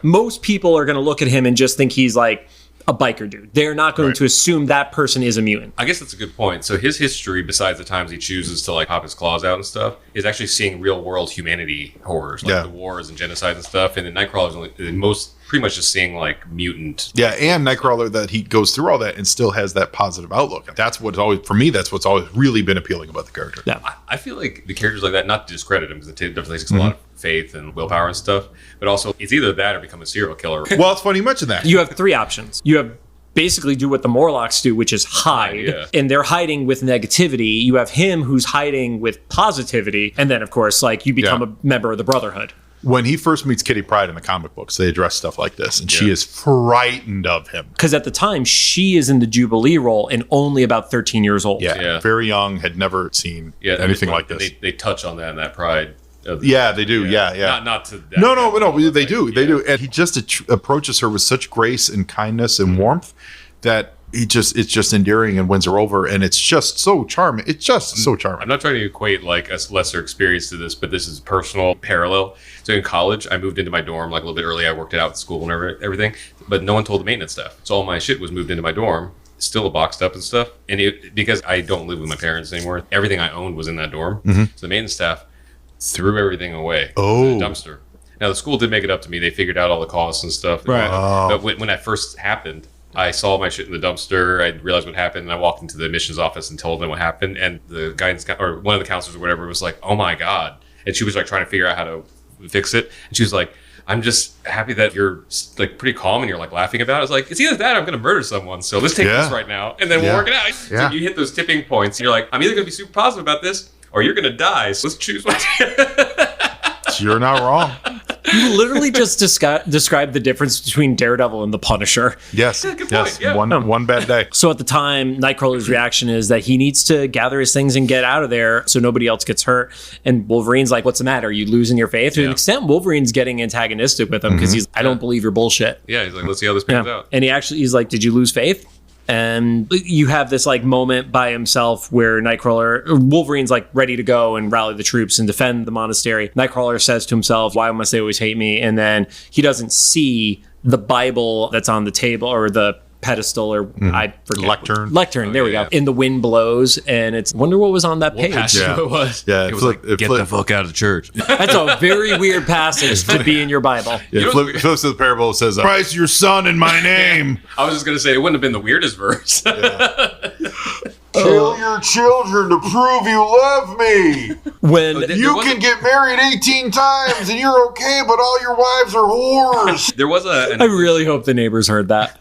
Speaker 1: Most people are going to look at him and just think he's like a biker dude. They're not going to assume that person is a mutant.
Speaker 2: I guess that's a good point. So his history, besides the times he chooses to like pop his claws out and stuff, is actually seeing real world humanity horrors, like the wars and genocide and stuff. And then Nightcrawler's only pretty much just seeing like mutant.
Speaker 3: Yeah, and Nightcrawler, that he goes through all that and still has that positive outlook. That's what's always, for me, that's what's always really been appealing about the character.
Speaker 1: Yeah.
Speaker 2: I feel like the characters like that, not to discredit him, because it definitely takes a lot of faith and willpower and stuff, but also it's either that or become a serial killer.
Speaker 3: Well, it's funny you mentioned that.
Speaker 1: You have three options. You have basically do what the Morlocks do, which is hide. And they're hiding with negativity. You have him who's hiding with positivity. And then, of course, like you become a member of the Brotherhood.
Speaker 3: When he first meets Kitty Pryde in the comic books, they address stuff like this, and she is frightened of him.
Speaker 1: Because at the time, she is in the Jubilee role and only about 13 years old.
Speaker 3: Very young, had never seen anything like this.
Speaker 2: They touch on that in that Pride.
Speaker 3: They do.
Speaker 2: Not to that.
Speaker 3: No, they do. They do. And he just approaches her with such grace and kindness and warmth that it's just endearing and wins her over, and it's just so charming. It's just so charming.
Speaker 2: I'm not trying to equate like a lesser experience to this, but this is personal parallel. So in college, I moved into my dorm like a little bit early. I worked it out at school and everything, but no one told the maintenance staff. So all my shit was moved into my dorm, still boxed up and stuff. And because I don't live with my parents anymore, everything I owned was in that dorm. So the maintenance staff threw everything away to the dumpster. Now the school did make it up to me. They figured out all the costs and stuff. But when that first happened, I saw my shit in the dumpster. I realized what happened, and I walked into the admissions office and told them what happened. And the guidance or one of the counselors or whatever was like, "Oh my god!" And she was like trying to figure out how to fix it. And she was like, "I'm just happy that you're like pretty calm and you're like laughing about it." I was like, "It's either that or I'm going to murder someone. So let's take this right now, and then we'll work it out." So you hit those tipping points. And you're like, "I'm either going to be super positive about this, or you're going to die. So let's choose one."
Speaker 3: You're not wrong.
Speaker 1: You literally just described the difference between Daredevil and the Punisher.
Speaker 3: Yes.
Speaker 2: Good point. Yeah.
Speaker 3: One bad day.
Speaker 1: So at the time, Nightcrawler's reaction is that he needs to gather his things and get out of there so nobody else gets hurt. And Wolverine's like, "What's the matter? Are you losing your faith?" To an extent, Wolverine's getting antagonistic with him because I don't believe your bullshit.
Speaker 2: Yeah, he's like, "Let's see how this pans out."
Speaker 1: And he's like, "Did you lose faith?" And you have this like moment by himself where Wolverine's like ready to go and rally the troops and defend the monastery. Nightcrawler says to himself, "Why must they always hate me?" And then he doesn't see the Bible that's on the table, or the pedestal, or I forget.
Speaker 3: Lectern.
Speaker 1: There we go. And the wind blows, and it's wonder what was on that page.
Speaker 2: It was.
Speaker 3: Yeah,
Speaker 2: It was like, get the fuck out of church.
Speaker 1: That's a very weird passage to be in your Bible.
Speaker 3: Yeah, flips to the parable, says, Christ your son in my name.
Speaker 2: I was just going to say, it wouldn't have been the weirdest verse.
Speaker 3: Kill your children to prove you love me.
Speaker 1: When
Speaker 3: You can get married 18 times and you're okay, but all your wives are whores.
Speaker 2: There was
Speaker 1: I really hope the neighbors heard that.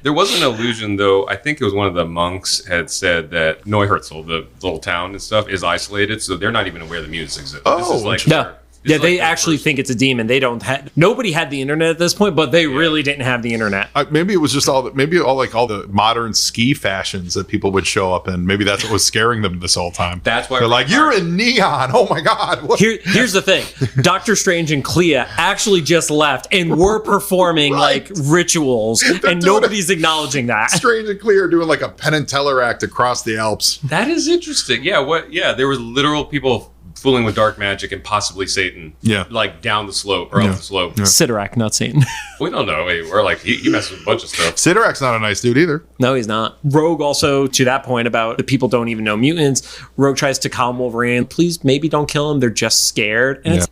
Speaker 2: There was an illusion, though. I think it was one of the monks had said that Neuherzl, the little town and stuff, is isolated, so they're not even aware the mutants exist. This is like
Speaker 1: no. Yeah, they actually think it's a demon. They don't have. Nobody had the internet at this point, but they really didn't have the internet.
Speaker 3: Maybe it was just all the modern ski fashions that people would show up in. Maybe that's what was scaring them this whole time.
Speaker 2: That's why
Speaker 3: they're like, "You're in neon! Oh my god!"
Speaker 1: Here's the thing: Doctor Strange and Clea actually just left and were performing like rituals, and nobody's acknowledging that.
Speaker 3: Strange and Clea are doing like a Penn and Teller act across the Alps.
Speaker 2: That is interesting. Yeah. Yeah. There was literal people fooling with dark magic and possibly Satan.
Speaker 3: Yeah.
Speaker 2: Like down the slope or up the slope.
Speaker 3: Yeah.
Speaker 1: Sidorak, not Satan.
Speaker 2: We don't know. We're like, he messes with a bunch of stuff.
Speaker 3: Sidorak's not a nice dude either.
Speaker 1: No, he's not. Rogue also, to that point about the people don't even know mutants, Rogue tries to calm Wolverine. Please, maybe don't kill them. They're just scared. And it's,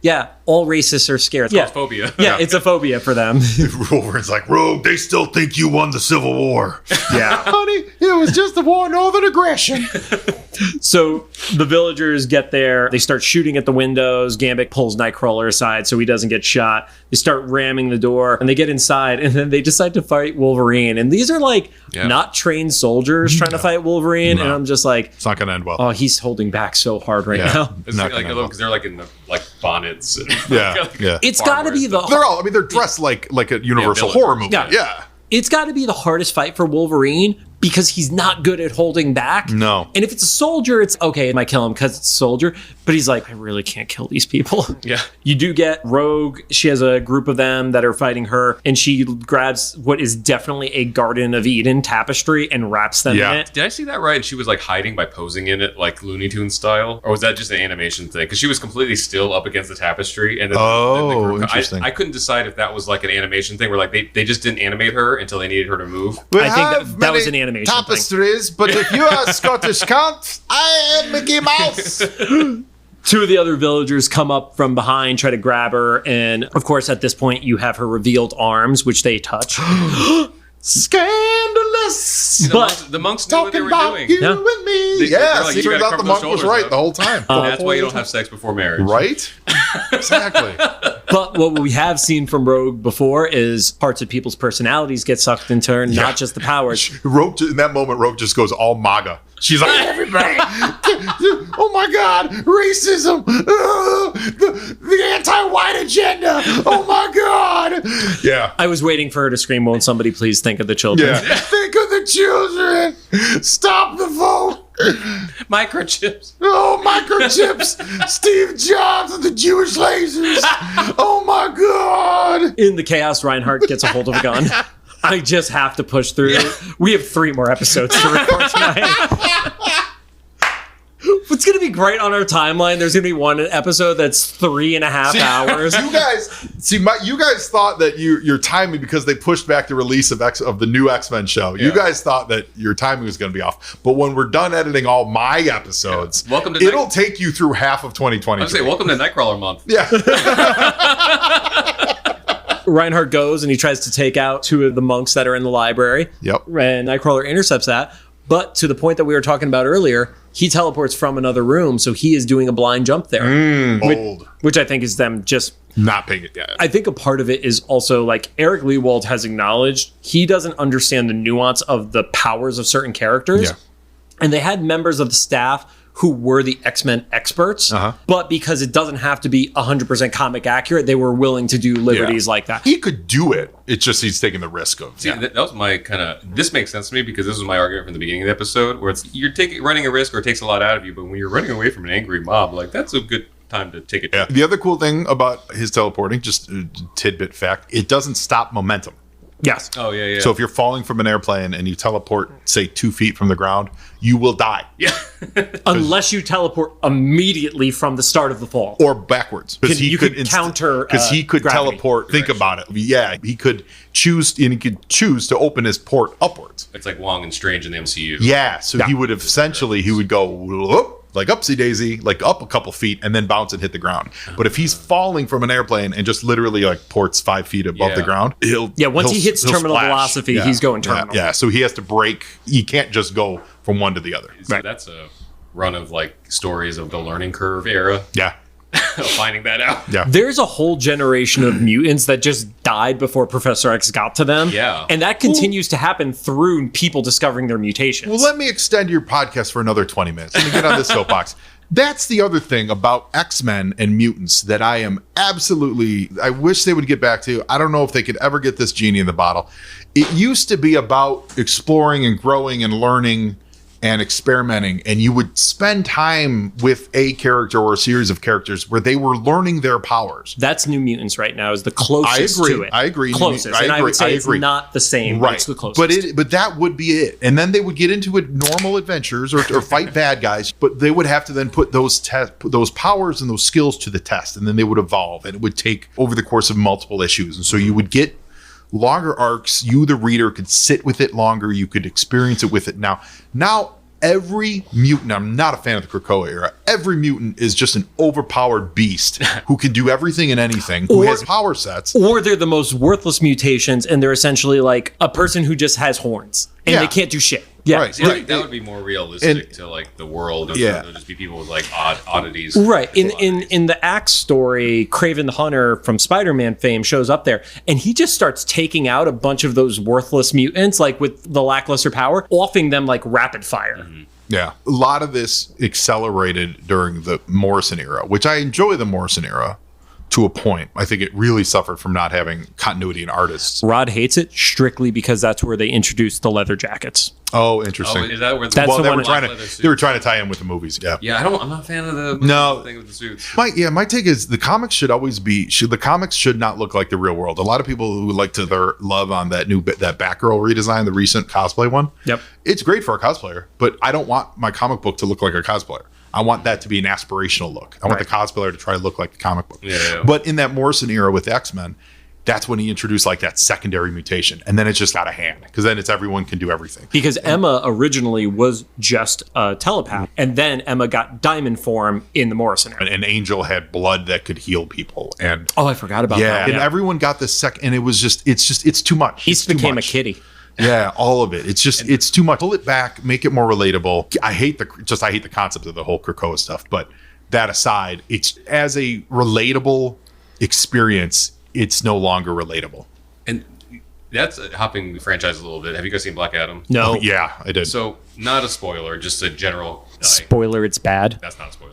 Speaker 1: all racists are scared.
Speaker 2: It's called phobia.
Speaker 1: Yeah, it's a phobia for them.
Speaker 3: Wolverine's like, Rogue, they still think you won the Civil War.
Speaker 1: Yeah.
Speaker 3: Honey, it was just a war of northern aggression.
Speaker 1: So the villagers get there. They start shooting at the windows. Gambit pulls Nightcrawler aside so he doesn't get shot. They start ramming the door and they get inside and then they decide to fight Wolverine. And these are like not trained soldiers trying to fight Wolverine. And I'm just like,
Speaker 3: it's not going to end well.
Speaker 1: Oh, he's holding back so hard right now.
Speaker 2: It's like because they're like in the bonnets. And
Speaker 1: It's got to be
Speaker 3: they're dressed like a Universal horror movie. Yeah.
Speaker 1: It's got to be the hardest fight for Wolverine because he's not good at holding back.
Speaker 3: No.
Speaker 1: And if it's a soldier, it's okay, I might kill him because it's a soldier. But he's like, I really can't kill these people.
Speaker 2: Yeah.
Speaker 1: You do get Rogue. She has a group of them that are fighting her. And she grabs what is definitely a Garden of Eden tapestry and wraps them in it.
Speaker 2: Did I see that right? And she was like hiding by posing in it like Looney Tunes style? Or was that just an animation thing? Because she was completely still up against the tapestry. And then
Speaker 3: interesting.
Speaker 2: I couldn't decide if that was like an animation thing where like they just didn't animate her until they needed her to move.
Speaker 1: I think that was an animation
Speaker 3: tapestries, but if you are a Scottish count, I am Mickey Mouse.
Speaker 1: Two of the other villagers come up from behind, try to grab her, and of course at this point you have her revealed arms, which they touch.
Speaker 3: Scandalous!
Speaker 2: See, the monks knew what they were doing.
Speaker 3: You and me.
Speaker 2: Like,
Speaker 3: turns out the monk was right the whole time.
Speaker 2: That's why you don't have sex before marriage.
Speaker 3: Right? Exactly.
Speaker 1: But what we have seen from Rogue before is parts of people's personalities get sucked into her, not just the powers.
Speaker 3: Rogue, in that moment, Rogue just goes all MAGA. She's like, everybody, oh my God, racism, the anti-white agenda, oh my God. Yeah.
Speaker 1: I was waiting for her to scream, won't somebody please think of the children?
Speaker 3: Yeah. Think of the children. Stop the vote.
Speaker 2: Microchips.
Speaker 3: Oh, microchips. Steve Jobs and the Jewish lasers. Oh my God.
Speaker 1: In the chaos, Reinhardt gets a hold of a gun. I just have to push through. Yeah. We have 3 more episodes to record tonight. What's going to be great on our timeline, there's going to be one episode that's 3.5 hours.
Speaker 3: You guys thought that your timing, because they pushed back the release of the new X-Men show, you guys thought that your timing was going to be off. But when we're done editing all my episodes, it'll take you through half of 2020.
Speaker 2: I was going to say, welcome to Nightcrawler month.
Speaker 3: Yeah.
Speaker 1: Reinhardt goes and he tries to take out 2 of the monks that are in the library.
Speaker 3: Yep.
Speaker 1: And Nightcrawler intercepts that. But to the point that we were talking about earlier, he teleports from another room, so he is doing a blind jump there.
Speaker 3: Bold.
Speaker 1: Which I think is them just
Speaker 3: not paying it yet.
Speaker 1: I think a part of it is also like Eric Lewald has acknowledged he doesn't understand the nuance of the powers of certain characters.
Speaker 3: Yeah.
Speaker 1: And they had members of the staff who were the X-Men experts, but because it doesn't have to be 100% comic accurate, they were willing to do liberties like that.
Speaker 3: He could do it. It's just he's taking the risk of.
Speaker 2: See, that was my kind of. This makes sense to me because this was my argument from the beginning of the episode, where it's you're running a risk or it takes a lot out of you, but when you're running away from an angry mob, like that's a good time to take it.
Speaker 3: Yeah. The other cool thing about his teleporting, just a tidbit fact, it doesn't stop momentum.
Speaker 1: Yes.
Speaker 2: Oh, yeah.
Speaker 3: So if you're falling from an airplane and you teleport, say, 2 feet from the ground, you will die.
Speaker 2: Yeah.
Speaker 1: Unless you teleport immediately from the start of the fall.
Speaker 3: Or backwards. Because
Speaker 1: You could counter
Speaker 3: Because he could
Speaker 1: gravity.
Speaker 3: teleport. Think about it. Yeah, he could choose to open his port upwards.
Speaker 2: It's like Wong and Strange in the MCU.
Speaker 3: Yeah, so he would have essentially, he would go, whoop, like upsy daisy, like up a couple feet and then bounce and hit the ground. But if he's falling from an airplane and just literally like ports 5 feet above the ground,
Speaker 1: once he hits terminal
Speaker 3: splash.
Speaker 1: velocity, he's going terminal.
Speaker 3: Yeah, so he has to break. He can't just go from one to the other.
Speaker 2: So that's a run of like stories of the learning curve era.
Speaker 3: Yeah.
Speaker 2: Finding that out.
Speaker 3: Yeah.
Speaker 1: There's a whole generation of mutants that just died before Professor X got to them.
Speaker 2: Yeah.
Speaker 1: And that continues to happen through people discovering their mutations.
Speaker 3: Well, let me extend your podcast for another 20 minutes. Let me get on this soapbox. That's the other thing about X-Men and mutants that I wish they would get back to. I don't know if they could ever get this genie in the bottle. It used to be about exploring and growing and learning and experimenting, and you would spend time with a character or a series of characters where they were learning their powers.
Speaker 1: That's New Mutants right now is the closest to it.
Speaker 3: I agree.
Speaker 1: Closest. I would say it's not the same,
Speaker 3: right?
Speaker 1: But it's the closest.
Speaker 3: But that would be it. And then they would get into it, normal adventures or fight bad guys, but they would have to then put those powers and those skills to the test, and then they would evolve, and it would take over the course of multiple issues. And so you would get longer arcs. You, the reader, could sit with it longer. You could experience it with it. Now every mutant, I'm not a fan of the Krakoa era, every mutant is just an overpowered beast who can do everything and anything, who has power sets.
Speaker 1: Or they're the most worthless mutations, and they're essentially like a person who just has horns, and they can't do shit. Yeah,
Speaker 3: right.
Speaker 2: See, that would be more realistic to like the world. There'll just be people with like oddities.
Speaker 1: Right. In the Axe story, Kraven the Hunter from Spider-Man fame shows up there, and he just starts taking out a bunch of those worthless mutants, like with the lackluster power, offing them like rapid fire.
Speaker 2: Mm-hmm.
Speaker 3: Yeah. A lot of this accelerated during the Morrison era, which I enjoy the Morrison era to a point. I think it really suffered from not having continuity in artists.
Speaker 1: Rod hates it strictly because that's where they introduced the leather jackets.
Speaker 3: Oh, interesting.
Speaker 2: Is that where
Speaker 1: That's the
Speaker 3: they
Speaker 1: one
Speaker 3: were trying to tie in with the movies. Yeah.
Speaker 2: Yeah, I'm not a fan of the thing with the suits.
Speaker 3: My take is the comics should always be the comics should not look like the real world. A lot of people who like to their love on that Batgirl redesign, the recent cosplay one.
Speaker 1: Yep.
Speaker 3: It's great for a cosplayer, but I don't want my comic book to look like a cosplayer. I want that to be an aspirational look. I want the cosplayer to try to look like the comic book.
Speaker 2: Yeah.
Speaker 3: But in that Morrison era with X-Men, that's when he introduced like that secondary mutation. And then it's just out of hand because then it's everyone can do everything.
Speaker 1: Because Emma originally was just a telepath. And then Emma got diamond form in the Morrison era.
Speaker 3: And Angel had blood that could heal people. And
Speaker 1: I forgot about that.
Speaker 3: And everyone got this and it was it's too much.
Speaker 1: East became a kitty.
Speaker 3: Yeah, all of it. It's too much. Pull it back, make it more relatable. I hate the concept of the whole Krakoa stuff, but that aside, it's as a relatable experience, it's no longer relatable.
Speaker 2: And that's hopping the franchise a little bit. Have you guys seen Black Adam?
Speaker 1: No.
Speaker 3: Oh, yeah, I did.
Speaker 2: So, not a spoiler, just a general.
Speaker 1: Spoiler, it's bad.
Speaker 2: That's not a spoiler.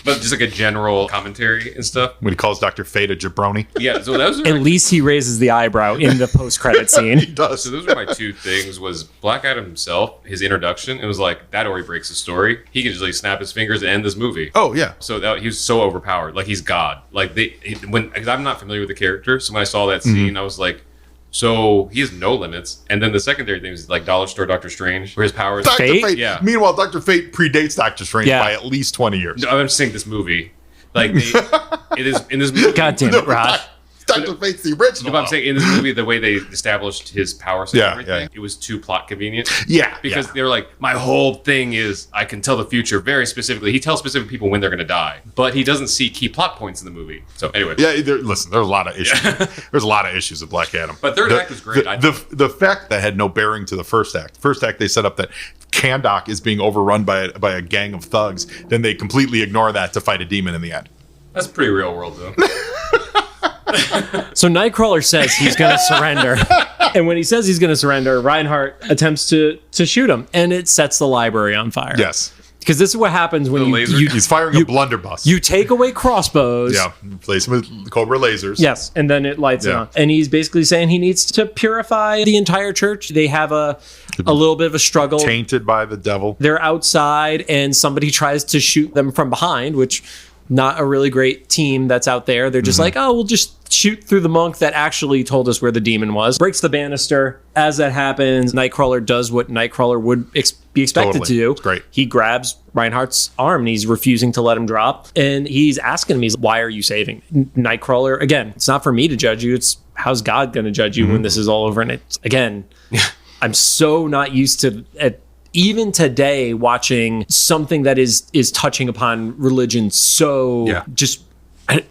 Speaker 2: But just like a general commentary and stuff.
Speaker 3: When he calls Dr. Fate a jabroni.
Speaker 2: Yeah, so that was
Speaker 1: At least he raises the eyebrow in the post-credit scene.
Speaker 3: He does.
Speaker 2: So those were my two things. Was Black Adam himself, his introduction. It was like that already breaks the story. He can just like snap his fingers and end this movie.
Speaker 3: Oh yeah.
Speaker 2: So he was so overpowered, like he's God. Like because I'm not familiar with the character, so when I saw that scene, I was like, so he has no limits. And then the secondary thing is like Dollar Store Doctor Strange, where his powers.
Speaker 3: Dr. Fate.
Speaker 2: Yeah.
Speaker 3: Meanwhile, Dr. Fate predates Doctor Strange by at least 20 years.
Speaker 2: No, I'm just saying this movie. Like it is in this movie.
Speaker 1: God damn it, Rod.
Speaker 3: Dr. Fate's the original.
Speaker 2: I'm saying in this movie, the way they established his power set and everything, it was too plot convenient.
Speaker 3: Yeah.
Speaker 2: Because they were like, my whole thing is I can tell the future very specifically. He tells specific people when they're going to die, but he doesn't see key plot points in the movie. So anyway.
Speaker 3: Yeah, listen, there's a lot of issues. There's a lot of issues with Black Adam.
Speaker 2: But third act was great.
Speaker 3: The fact that had no bearing to the first act. First act, they set up that Kahndaq is being overrun by a gang of thugs. Then they completely ignore that to fight a demon in the end.
Speaker 2: That's pretty real world, though.
Speaker 1: So Nightcrawler says he's going to surrender. And when he says he's going to surrender, Reinhardt attempts to shoot him. And it sets the library on fire.
Speaker 3: Yes.
Speaker 1: Because this is what happens when
Speaker 3: he's firing a blunderbuss.
Speaker 1: You take away crossbows.
Speaker 3: Yeah. Replace them with Cobra lasers.
Speaker 1: Yes. And then it lights it on. And he's basically saying he needs to purify the entire church. They have a little bit of a struggle.
Speaker 3: Tainted by the devil.
Speaker 1: They're outside and somebody tries to shoot them from behind, which not a really great team that's out there. They're just like, oh, we'll just shoot through the monk that actually told us where the demon was. Breaks the banister. As that happens, Nightcrawler does what Nightcrawler would be expected to do.
Speaker 3: It's great.
Speaker 1: He grabs Reinhardt's arm and he's refusing to let him drop. And he's asking him, why are you saving me? Nightcrawler, again, it's not for me to judge you. It's how's God going to judge you when this is all over? And it's, again, I'm so not used to it. Even today, watching something that is touching upon religion just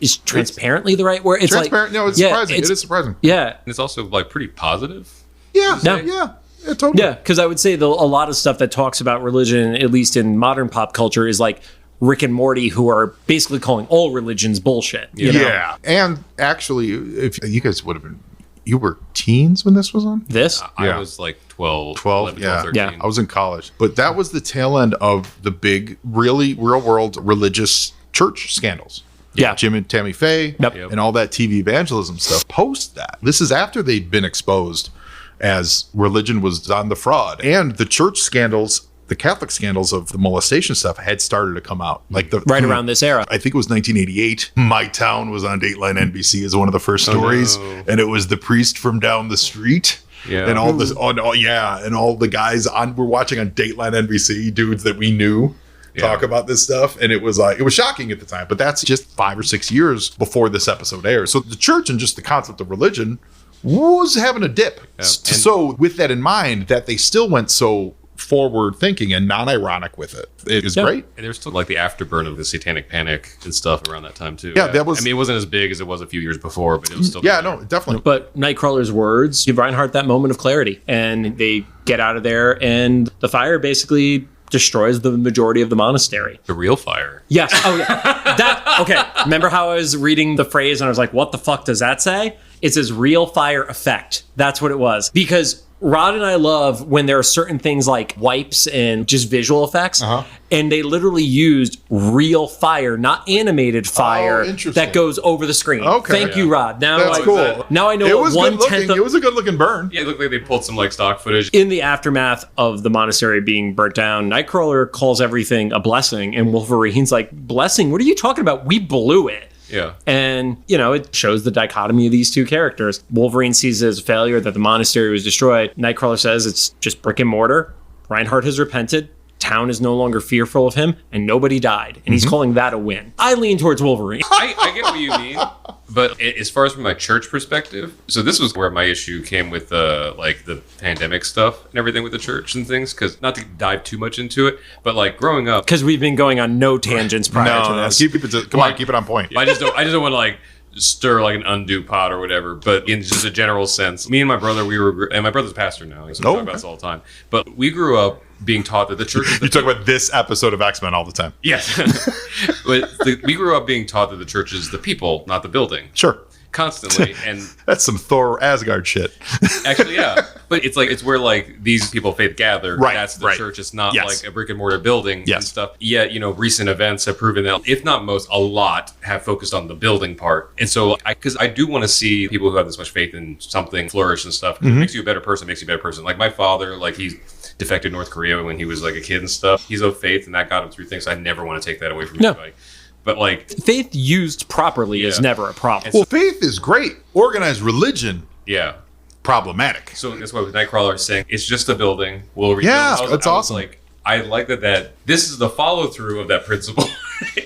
Speaker 1: is transparently the right word. It's
Speaker 3: transparent. No, it's surprising. It is surprising.
Speaker 1: Yeah.
Speaker 2: And it's also like pretty positive.
Speaker 3: Yeah. Totally.
Speaker 1: Yeah, because I would say a lot of stuff that talks about religion, at least in modern pop culture, is like Rick and Morty, who are basically calling all religions bullshit. You know?
Speaker 3: And actually, if you guys would have been, you were teens when this was on?
Speaker 1: This?
Speaker 2: I was like 12, 11, 13.
Speaker 1: Yeah.
Speaker 3: I was in college. But that was the tail end of the big, really real world religious church scandals.
Speaker 1: Yeah.
Speaker 3: Jim and Tammy Faye and all that TV evangelism stuff. Post that. This is after they'd been exposed as religion was on the fraud. And the church scandals, the Catholic scandals of the molestation stuff had started to come out. Like
Speaker 1: right around this era.
Speaker 3: I think it was 1988. My Town was on Dateline NBC as one of the first stories. And it was the priest from down the street.
Speaker 2: Yeah.
Speaker 3: And all this, and all the guys were watching on Dateline NBC, dudes that we knew. Talk about this stuff, and it was shocking at the time, but that's just 5 or 6 years before this episode airs. So the church and just the concept of religion was having a dip. So with that in mind, that they still went so forward thinking and non-ironic with it, it is great.
Speaker 2: And there's still like the afterburn of the Satanic Panic and stuff around that time too.
Speaker 3: That was. I
Speaker 2: mean, it wasn't as big as it was a few years before, but it was still.
Speaker 3: No, definitely.
Speaker 1: But Nightcrawler's words give Reinhardt that moment of clarity, and they get out of there, and the fire basically destroys the majority of the monastery.
Speaker 2: The real fire.
Speaker 1: Yes. Oh, yeah. Okay. Remember how I was reading the phrase and I was like, what the fuck does that say? It says real fire effect. That's what it was. Because Rod and I love when there are certain things like wipes and just visual effects. And they literally used real fire, not animated fire that goes over the screen. Okay. Thank you, Rod. Now
Speaker 3: that's cool.
Speaker 1: Now I know
Speaker 3: it was it was a good looking burn.
Speaker 2: Yeah, it looked like they pulled some like stock footage.
Speaker 1: In the aftermath of the monastery being burnt down, Nightcrawler calls everything a blessing, and Wolverine's like, blessing? What are you talking about? We blew it.
Speaker 2: Yeah.
Speaker 1: And, it shows the dichotomy of these two characters. Wolverine sees it as a failure that the monastery was destroyed. Nightcrawler says it's just brick and mortar. Reinhardt has repented. Town is no longer fearful of him, and nobody died. And he's calling that a win. I lean towards Wolverine.
Speaker 2: I get what you mean. But as far as from my church perspective, so this was where my issue came with the pandemic stuff and everything with the church and things. Because not to dive too much into it, but like growing up,
Speaker 1: because we've been going on no tangents prior to this.
Speaker 3: Keep it on point.
Speaker 2: I just don't want to like stir like an undue pot or whatever, but in just a general sense, me and my brother, and my brother's a pastor now, so we talk about this all the time, but we grew up being taught that the church is
Speaker 3: you talk about this episode of X-Men all the time.
Speaker 2: Yes. But we grew up being taught that the church is the people, not the building.
Speaker 3: Sure.
Speaker 2: Constantly. And
Speaker 3: that's some Thor Asgard shit.
Speaker 2: Actually, yeah. But it's where like these people faith gather.
Speaker 3: Right.
Speaker 2: That's the church. It's not like a brick and mortar building and stuff. Yet, recent events have proven that, if not most, a lot have focused on the building part. And so, because I do want to see people who have this much faith in something flourish and stuff. It makes you a better person, Like my father, like he's defected North Korea when he was like a kid and stuff. He's of faith, and that got him through things. I never want to take that away from anybody. But like
Speaker 1: faith used properly is never a problem.
Speaker 3: Well, faith is great. Organized religion, problematic.
Speaker 2: So that's why with Nightcrawler is saying it's just a building. We'll rebuild.
Speaker 3: That's awesome.
Speaker 2: Like I like that this is the follow through of that principle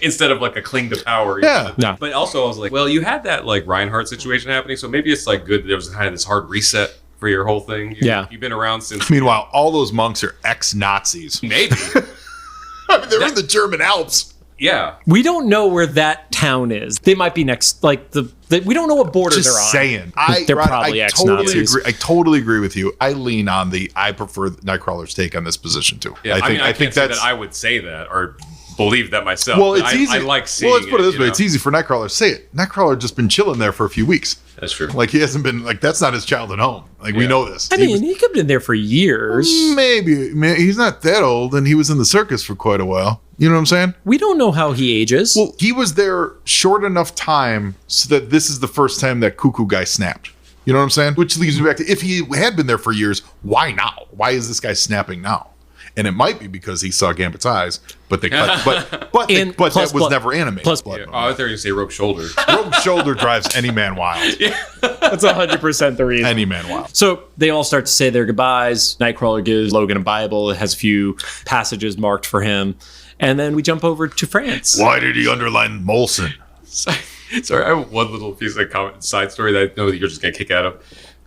Speaker 2: instead of like a cling to power.
Speaker 1: No.
Speaker 2: But also I was like, well, you had that like Reinhardt situation happening, so maybe it's like good that there was kind of this hard reset for your whole thing. You've been around since.
Speaker 3: Meanwhile, all those monks are ex-Nazis.
Speaker 2: Maybe.
Speaker 3: I mean, they're in the German Alps.
Speaker 2: Yeah.
Speaker 1: We don't know where that town is. They might be next, like we don't know what border they're on.
Speaker 3: Just saying.
Speaker 1: They're probably ex-Nazis.
Speaker 3: I totally agree with you. I lean on I prefer Nightcrawler's take on this position too.
Speaker 2: Yeah, I think that I would say that or believe that myself.
Speaker 3: Well, it's easy.
Speaker 2: I like seeing
Speaker 3: let's put it this way. It's easy for Nightcrawler to say it. Nightcrawler just been chilling there for a few weeks.
Speaker 2: That's true.
Speaker 3: Like he hasn't been that's not his childhood home. Like we know this.
Speaker 1: I mean, he could have been there for years.
Speaker 3: Maybe. He's not that old, and he was in the circus for quite a while. You know what I'm saying?
Speaker 1: We don't know how he ages.
Speaker 3: Well, he was there short enough time so that this is the first time that Cuckoo guy snapped. You know what I'm saying? Which leads me back to, if he had been there for years, why now? Why is this guy snapping now? And it might be because he saw Gambit's eyes, but they cut. But that was never animated.
Speaker 1: Plus
Speaker 2: Yeah. Oh, I thought you were going to say rope shoulder.
Speaker 3: Rope shoulder drives any man wild.
Speaker 1: Yeah. That's 100% the reason.
Speaker 3: Any man wild.
Speaker 1: So they all start to say their goodbyes. Nightcrawler gives Logan a Bible. It has a few passages marked for him. And then we jump over to France.
Speaker 3: Why did he underline Molson?
Speaker 2: Sorry, I have one little piece of side story that I know that you're just going to kick out of.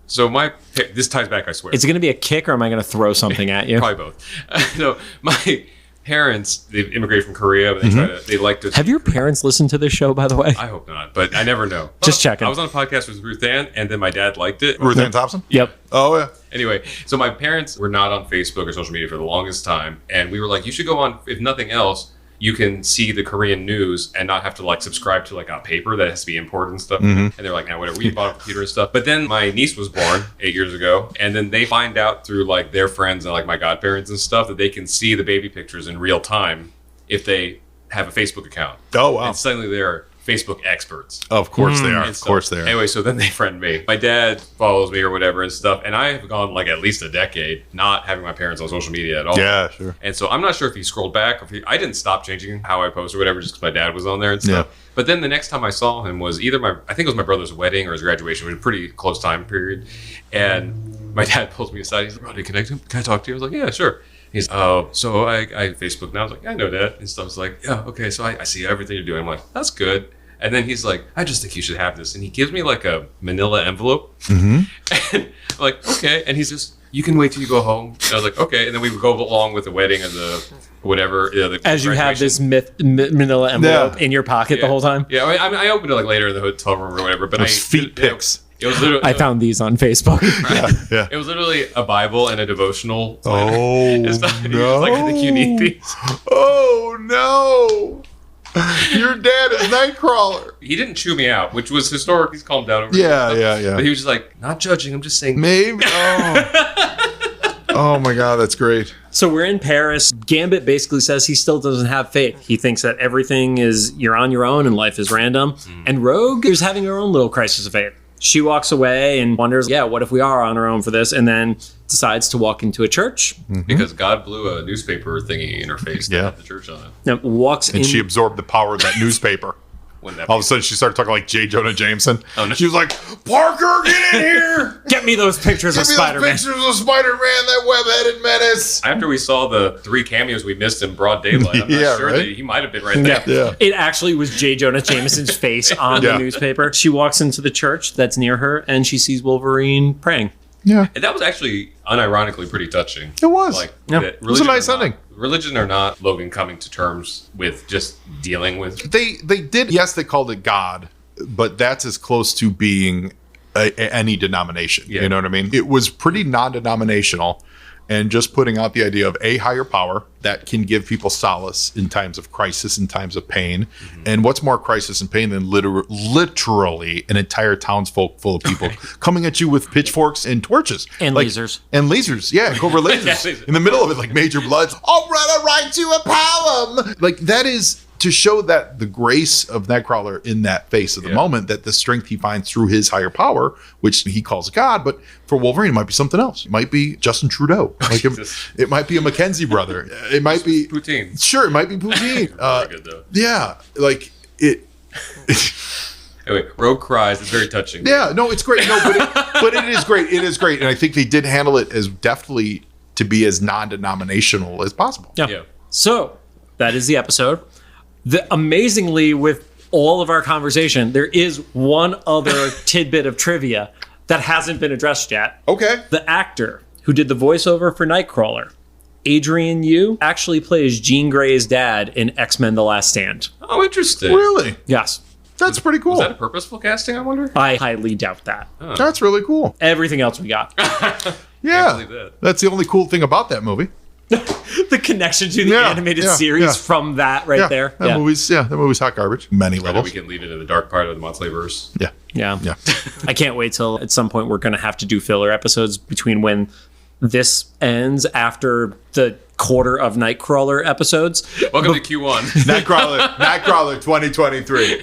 Speaker 2: So this ties back, I swear.
Speaker 1: Is it going to be a kick, or am I going to throw something at you?
Speaker 2: Probably both. So my parents, they've immigrated from Korea, but they like to.
Speaker 1: Have your parents listened to this show, by the way?
Speaker 2: I hope not, but I never know.
Speaker 1: Just checking.
Speaker 2: I was on a podcast with Ruth Ann, and then my dad liked it.
Speaker 3: Ruth Ann Thompson?
Speaker 1: Yep.
Speaker 3: Oh, yeah.
Speaker 2: Anyway, so my parents were not on Facebook or social media for the longest time, and we were like, you should go on, if nothing else, you can see the Korean news and not have to like subscribe to like a paper that has to be imported and stuff. And they're like, nah, whatever, we bought a computer and stuff. But then my niece was born 8 years ago, and then they find out through like their friends and like my godparents and stuff that they can see the baby pictures in real time if they have a Facebook account.
Speaker 3: Oh, wow.
Speaker 2: And suddenly they're Facebook experts.
Speaker 3: Of course they are. Of course they are.
Speaker 2: Anyway, so then they friend me. My dad follows me or whatever and stuff. And I have gone like at least a decade not having my parents on social media at all.
Speaker 3: Yeah, sure.
Speaker 2: And so I'm not sure if he scrolled back or if I didn't stop changing how I post or whatever just because my dad was on there and stuff.
Speaker 3: Yeah.
Speaker 2: But then the next time I saw him was either I think it was my brother's wedding or his graduation. It was a pretty close time period. And my dad pulls me aside. He's like, Rodney, can I talk to you? I was like, yeah, sure. He's, oh, so I Facebook now. I was like, yeah, I know that. And stuff. I was like, yeah, okay. So I see everything you're doing. I'm like, that's good. And then he's like, I just think you should have this. And he gives me like a manila envelope. And I'm like, okay. And he's just, you can wait till you go home. And I was like, okay. And then we would go along with the wedding and the whatever.
Speaker 1: As you have this manila envelope in your pocket the whole time?
Speaker 2: Yeah. I opened it like later in the hotel room or whatever. But
Speaker 3: feet pics.
Speaker 2: It was literally,
Speaker 1: I found these on Facebook.
Speaker 3: Yeah.
Speaker 2: It was literally a Bible and a devotional.
Speaker 3: Oh,
Speaker 2: no. He was like, I think you need these.
Speaker 3: Oh, no. Your dad is Nightcrawler.
Speaker 2: He didn't chew me out, which was historic. He's calmed down over
Speaker 3: Yeah.
Speaker 2: But he was just like, not judging. I'm just saying.
Speaker 3: Maybe. Oh my God, that's great.
Speaker 1: So we're in Paris. Gambit basically says he still doesn't have faith. He thinks that everything is, you're on your own and life is random. And Rogue is having her own little crisis of faith. She walks away and wonders, what if we are on our own for this? And then decides to walk into a church.
Speaker 2: Because God blew a newspaper thingy in her face that had the church on it.
Speaker 1: Now, walks in.
Speaker 3: And she absorbed the power of that newspaper. All of a sudden, she started talking like J. Jonah Jameson.
Speaker 2: Oh, no.
Speaker 3: She was like, Parker, get in here!
Speaker 1: Get me those pictures of Spider-Man.
Speaker 3: Pictures of Spider-Man, that web-headed menace.
Speaker 2: After we saw the 3 cameos we missed in broad daylight, I'm not sure that he might have been right there.
Speaker 3: Yeah.
Speaker 1: It actually was J. Jonah Jameson's face on the newspaper. She walks into the church that's near her, and she sees Wolverine praying.
Speaker 3: Yeah.
Speaker 2: And that was actually, unironically, pretty touching.
Speaker 3: It was.
Speaker 2: Like,
Speaker 3: it was a nice ending.
Speaker 2: Religion or not, Logan coming to terms with just dealing with.
Speaker 3: They did, yes, they called it God, but that's as close to being any denomination.
Speaker 2: Yeah.
Speaker 3: You know what I mean? It was pretty non-denominational and just putting out the idea of a higher power that can give people solace in times of crisis, in times of pain. And what's more crisis and pain than literally an entire townsfolk full of people coming at you with pitchforks and torches.
Speaker 1: And lasers.
Speaker 3: And lasers, Cobra lasers. In the middle of it, like Major Blood's, I'll write you a poem. Like that is to show that the grace of Nightcrawler in that face of the moment, that the strength he finds through his higher power, which he calls God, but for Wolverine, it might be something else. It might be Justin Trudeau. Like it might be a Mackenzie brother. It might be
Speaker 2: Poutine.
Speaker 3: Sure, it might be Poutine.
Speaker 2: Very good though.
Speaker 3: Yeah, like it.
Speaker 2: Anyway, Rogue cries. It's very touching.
Speaker 3: Yeah, no, it's great. No, but it is great. It is great, and I think they did handle it as deftly to be as non-denominational as possible.
Speaker 1: Yeah. So that is the episode. Amazingly, with all of our conversation, there is one other tidbit of trivia that hasn't been addressed yet.
Speaker 3: Okay.
Speaker 1: The actor who did the voiceover for Nightcrawler, Adrian Yu, actually plays Jean Grey's dad in X-Men: The Last Stand.
Speaker 2: Oh, interesting.
Speaker 3: Really?
Speaker 1: Yes.
Speaker 3: That's pretty cool.
Speaker 2: Was that a purposeful casting, I wonder?
Speaker 1: I highly doubt that.
Speaker 2: Oh.
Speaker 3: That's really cool.
Speaker 1: Everything else we got.
Speaker 3: Yeah.
Speaker 2: believe that.
Speaker 3: That's the only cool thing about that movie.
Speaker 1: The connection to the animated series from that there.
Speaker 3: That movie's hot garbage. Many levels.
Speaker 2: We can leave it in the dark part of the Monthlyverse.
Speaker 1: Yeah. I can't wait till at some point we're going to have to do filler episodes between when this ends after the quarter of Nightcrawler episodes.
Speaker 2: Welcome to Q1.
Speaker 3: Nightcrawler 2023.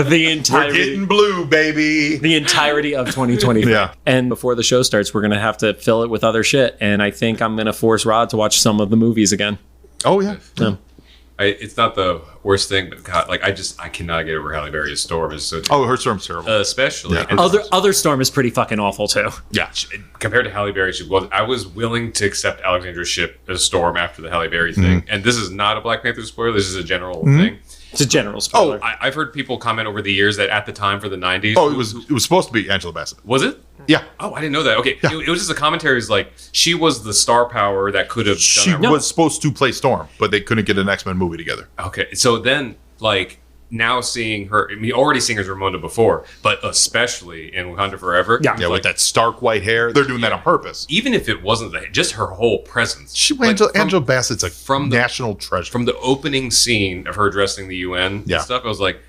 Speaker 1: The entirety,
Speaker 3: We're getting blue, baby.
Speaker 1: the entirety of 2023.
Speaker 3: Yeah.
Speaker 1: And before the show starts, we're going to have to fill it with other shit. And I think I'm going to force Rod to watch some of the movies again.
Speaker 3: Oh, yeah.
Speaker 2: It's not the worst thing, but God, like I cannot get over Halle Berry's Storm. Is so
Speaker 3: Her Storm's terrible.
Speaker 2: especially
Speaker 3: Yeah.
Speaker 2: and
Speaker 1: Other Storm is pretty fucking awful too.
Speaker 3: Yeah.
Speaker 2: compared to Halle Berry. I was willing to accept Alexandra Shipp as Storm after the Halle Berry thing, and this is not a Black Panther spoiler. This is a general thing.
Speaker 1: It's a general spoiler.
Speaker 2: I've heard people comment over the years that at the time for the 90s.
Speaker 3: Oh, it was supposed to be Angela Bassett.
Speaker 2: Was it?
Speaker 3: Yeah.
Speaker 2: Oh, I didn't know that. Okay, it was just a commentary. Is like she was the star power that could have.
Speaker 3: She was supposed to play Storm, but they couldn't get an X-Men movie together.
Speaker 2: Okay, so then like now seeing her, I mean, already seeing her as Ramonda before, but especially in Wakanda Forever.
Speaker 1: Yeah.
Speaker 3: Yeah, with that stark white hair. They're doing that on purpose.
Speaker 2: Even if it wasn't just her whole presence.
Speaker 3: Angela Bassett's a national treasure.
Speaker 2: From the opening scene of her addressing the UN
Speaker 3: Yeah.
Speaker 2: and stuff, I was like,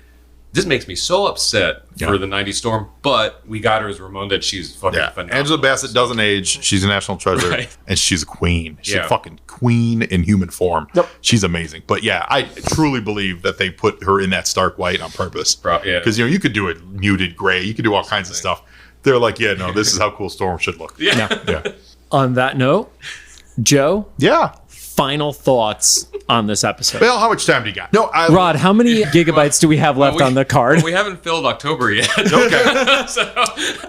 Speaker 2: this makes me so upset for the 90s Storm, but we got her as Ramonda. She's fucking phenomenal.
Speaker 3: Angela Bassett doesn't age. She's a national treasure.
Speaker 2: Right.
Speaker 3: And she's a queen. She's
Speaker 2: Yeah.
Speaker 3: a fucking queen in human form.
Speaker 1: Yep.
Speaker 3: She's amazing. But yeah, I truly believe that they put her in that stark white on purpose.
Speaker 2: Yeah.
Speaker 3: Because, you could do it muted gray. You could do all kinds of stuff. They're like, yeah, no, this is how cool Storm should look.
Speaker 2: Yeah.
Speaker 3: Yeah.
Speaker 1: On that note, Joe,
Speaker 3: Yeah.
Speaker 1: final thoughts on this episode.
Speaker 3: Well, how much time do you got? No,
Speaker 1: Rod, how many gigabytes do we have left on the card?
Speaker 2: We haven't filled October yet.
Speaker 3: Okay.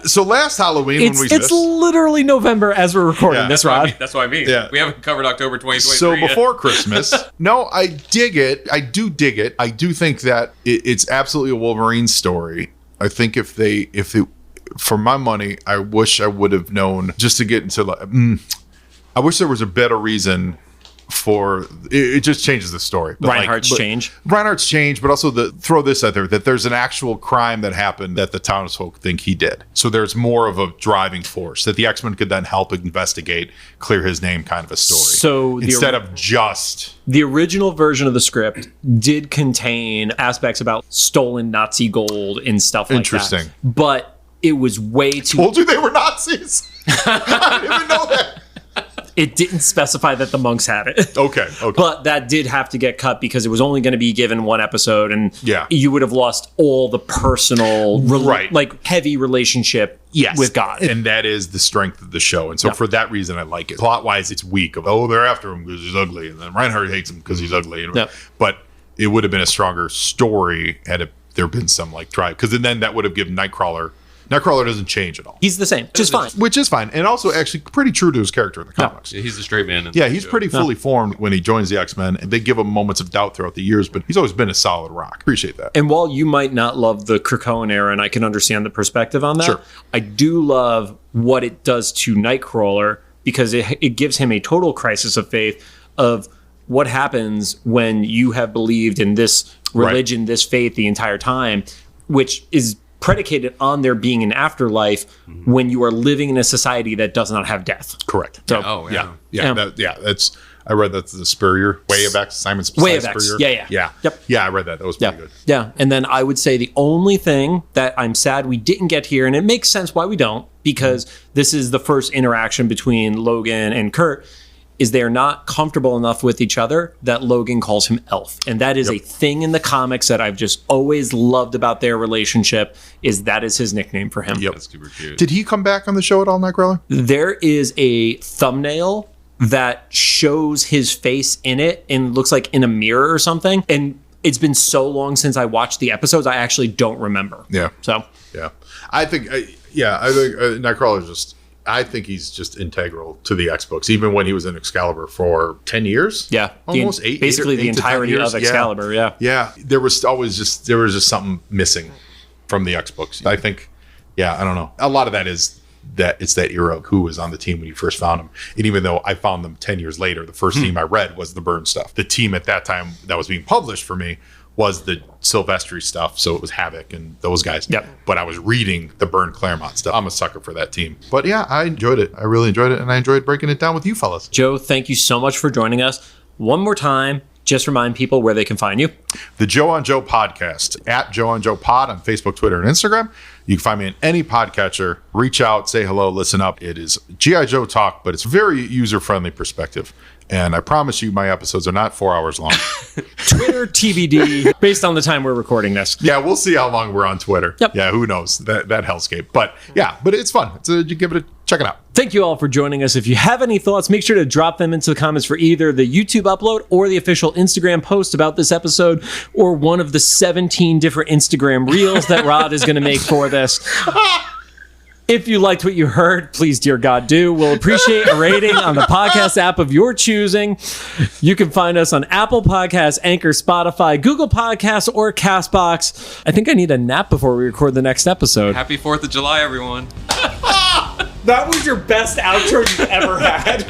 Speaker 3: So last Halloween when we
Speaker 1: It's literally November as we're recording
Speaker 3: Yeah,
Speaker 1: this, Rod.
Speaker 2: That's what I mean.
Speaker 3: Yeah.
Speaker 2: We haven't covered October 2023
Speaker 3: So
Speaker 2: yet.
Speaker 3: before Christmas, no, I dig it. I do dig it. I do think that it's absolutely a Wolverine story. I think if it, for my money, I wish I would have known just to get into like, I wish there was a better reason for it just changes the story. But
Speaker 1: Reinhardt's change.
Speaker 3: Reinhardt's change, but also throw this out there that there's an actual crime that happened that the townsfolk think he did. So there's more of a driving force that the X-Men could then help investigate, clear his name kind of a story.
Speaker 1: So
Speaker 3: instead of just
Speaker 1: the original version of the script did contain aspects about stolen Nazi gold and stuff like
Speaker 3: Interesting.
Speaker 1: that. But it was way too.
Speaker 3: told you they were Nazis. I didn't even know that.
Speaker 1: It didn't specify that the monks had it.
Speaker 3: Okay.
Speaker 1: But that did have to get cut because it was only going to be given one episode, and
Speaker 3: Yeah.
Speaker 1: you would have lost all the personal,
Speaker 3: Right.
Speaker 1: like heavy relationship with God.
Speaker 3: And that is the strength of the show. And so for that reason, I like it. Plot-wise, it's weak. They're after him because he's ugly. And then Reinhardt hates him because he's ugly. But it would have been a stronger story had there been some like drive. Because then that would have given Nightcrawler doesn't change at all.
Speaker 1: He's the same, just fine.
Speaker 3: Which is fine. And also actually pretty true to his character in the comics.
Speaker 2: Yeah, he's a straight man.
Speaker 3: Yeah, he's pretty fully formed when he joins the X-Men. And they give him moments of doubt throughout the years, but he's always been a solid rock. Appreciate that.
Speaker 1: And while you might not love the Krakoan era, and I can understand the perspective on that,
Speaker 3: Sure.
Speaker 1: I do love what it does to Nightcrawler because it gives him a total crisis of faith of what happens when you have believed in this religion, this faith the entire time, which is predicated on there being an afterlife when you are living in a society that does not have death.
Speaker 3: Correct.
Speaker 1: So,
Speaker 3: That's I read that's the Spurrier Way of X, Simon
Speaker 1: Way of X.
Speaker 3: Spurrier.
Speaker 1: Yeah.
Speaker 3: Yep. Yeah, I read that. That was pretty good.
Speaker 1: Yeah. And then I would say the only thing that I'm sad we didn't get here, and it makes sense why we don't, because this is the first interaction between Logan and Kurt, is they're not comfortable enough with each other that Logan calls him Elf. And that is a thing in the comics that I've just always loved about their relationship, is that is his nickname for him.
Speaker 3: Yep.
Speaker 2: That's super cute.
Speaker 3: Did he come back on the show at all, Nightcrawler?
Speaker 1: There is a thumbnail that shows his face in it and looks like in a mirror or something. And it's been so long since I watched the episodes, I actually don't remember.
Speaker 3: Yeah.
Speaker 1: So,
Speaker 3: Yeah. I think Nightcrawler just, I think he's just integral to the X books, even when he was in Excalibur for 10 years.
Speaker 1: yeah.
Speaker 3: Almost
Speaker 1: basically the
Speaker 3: 8 to 10
Speaker 1: entirety
Speaker 3: years.
Speaker 1: of Excalibur, yeah.
Speaker 3: Yeah. There was just something missing from the X books. I think, I don't know. A lot of that is that it's that era of who was on the team when you first found them. And even though I found them 10 years later, the first team I read was the Byrne stuff. The team at that time that was being published for me was the Silvestri stuff. So it was Havoc and those guys.
Speaker 1: Yep.
Speaker 3: But I was reading the Byrne Claremont stuff. I'm a sucker for that team. But yeah, I enjoyed it. I really enjoyed it. And I enjoyed breaking it down with you fellas.
Speaker 1: Joe, thank you so much for joining us. One more time, just remind people where they can find you.
Speaker 3: The Joe on Joe podcast, at Joe on Joe Pod on Facebook, Twitter, and Instagram. You can find me in any podcatcher. Reach out, say hello, listen up. It is G.I. Joe talk, but it's very user-friendly perspective. And I promise you, my episodes are not 4 hours long.
Speaker 1: Twitter TBD, based on the time we're recording this.
Speaker 3: Yeah, we'll see how long we're on Twitter.
Speaker 1: Yep.
Speaker 3: Yeah, who knows? That hellscape. But yeah, but it's fun. You give it check it out.
Speaker 1: Thank you all for joining us. If you have any thoughts, make sure to drop them into the comments for either the YouTube upload or the official Instagram post about this episode, or one of the 17 different Instagram reels that Rod is going to make for this. If you liked what you heard, please, dear God, do. We'll appreciate a rating on the podcast app of your choosing. You can find us on Apple Podcasts, Anchor, Spotify, Google Podcasts, or CastBox. I think I need a nap before we record the next episode.
Speaker 2: Happy 4th of July, everyone.
Speaker 1: That was your best outro you've ever had.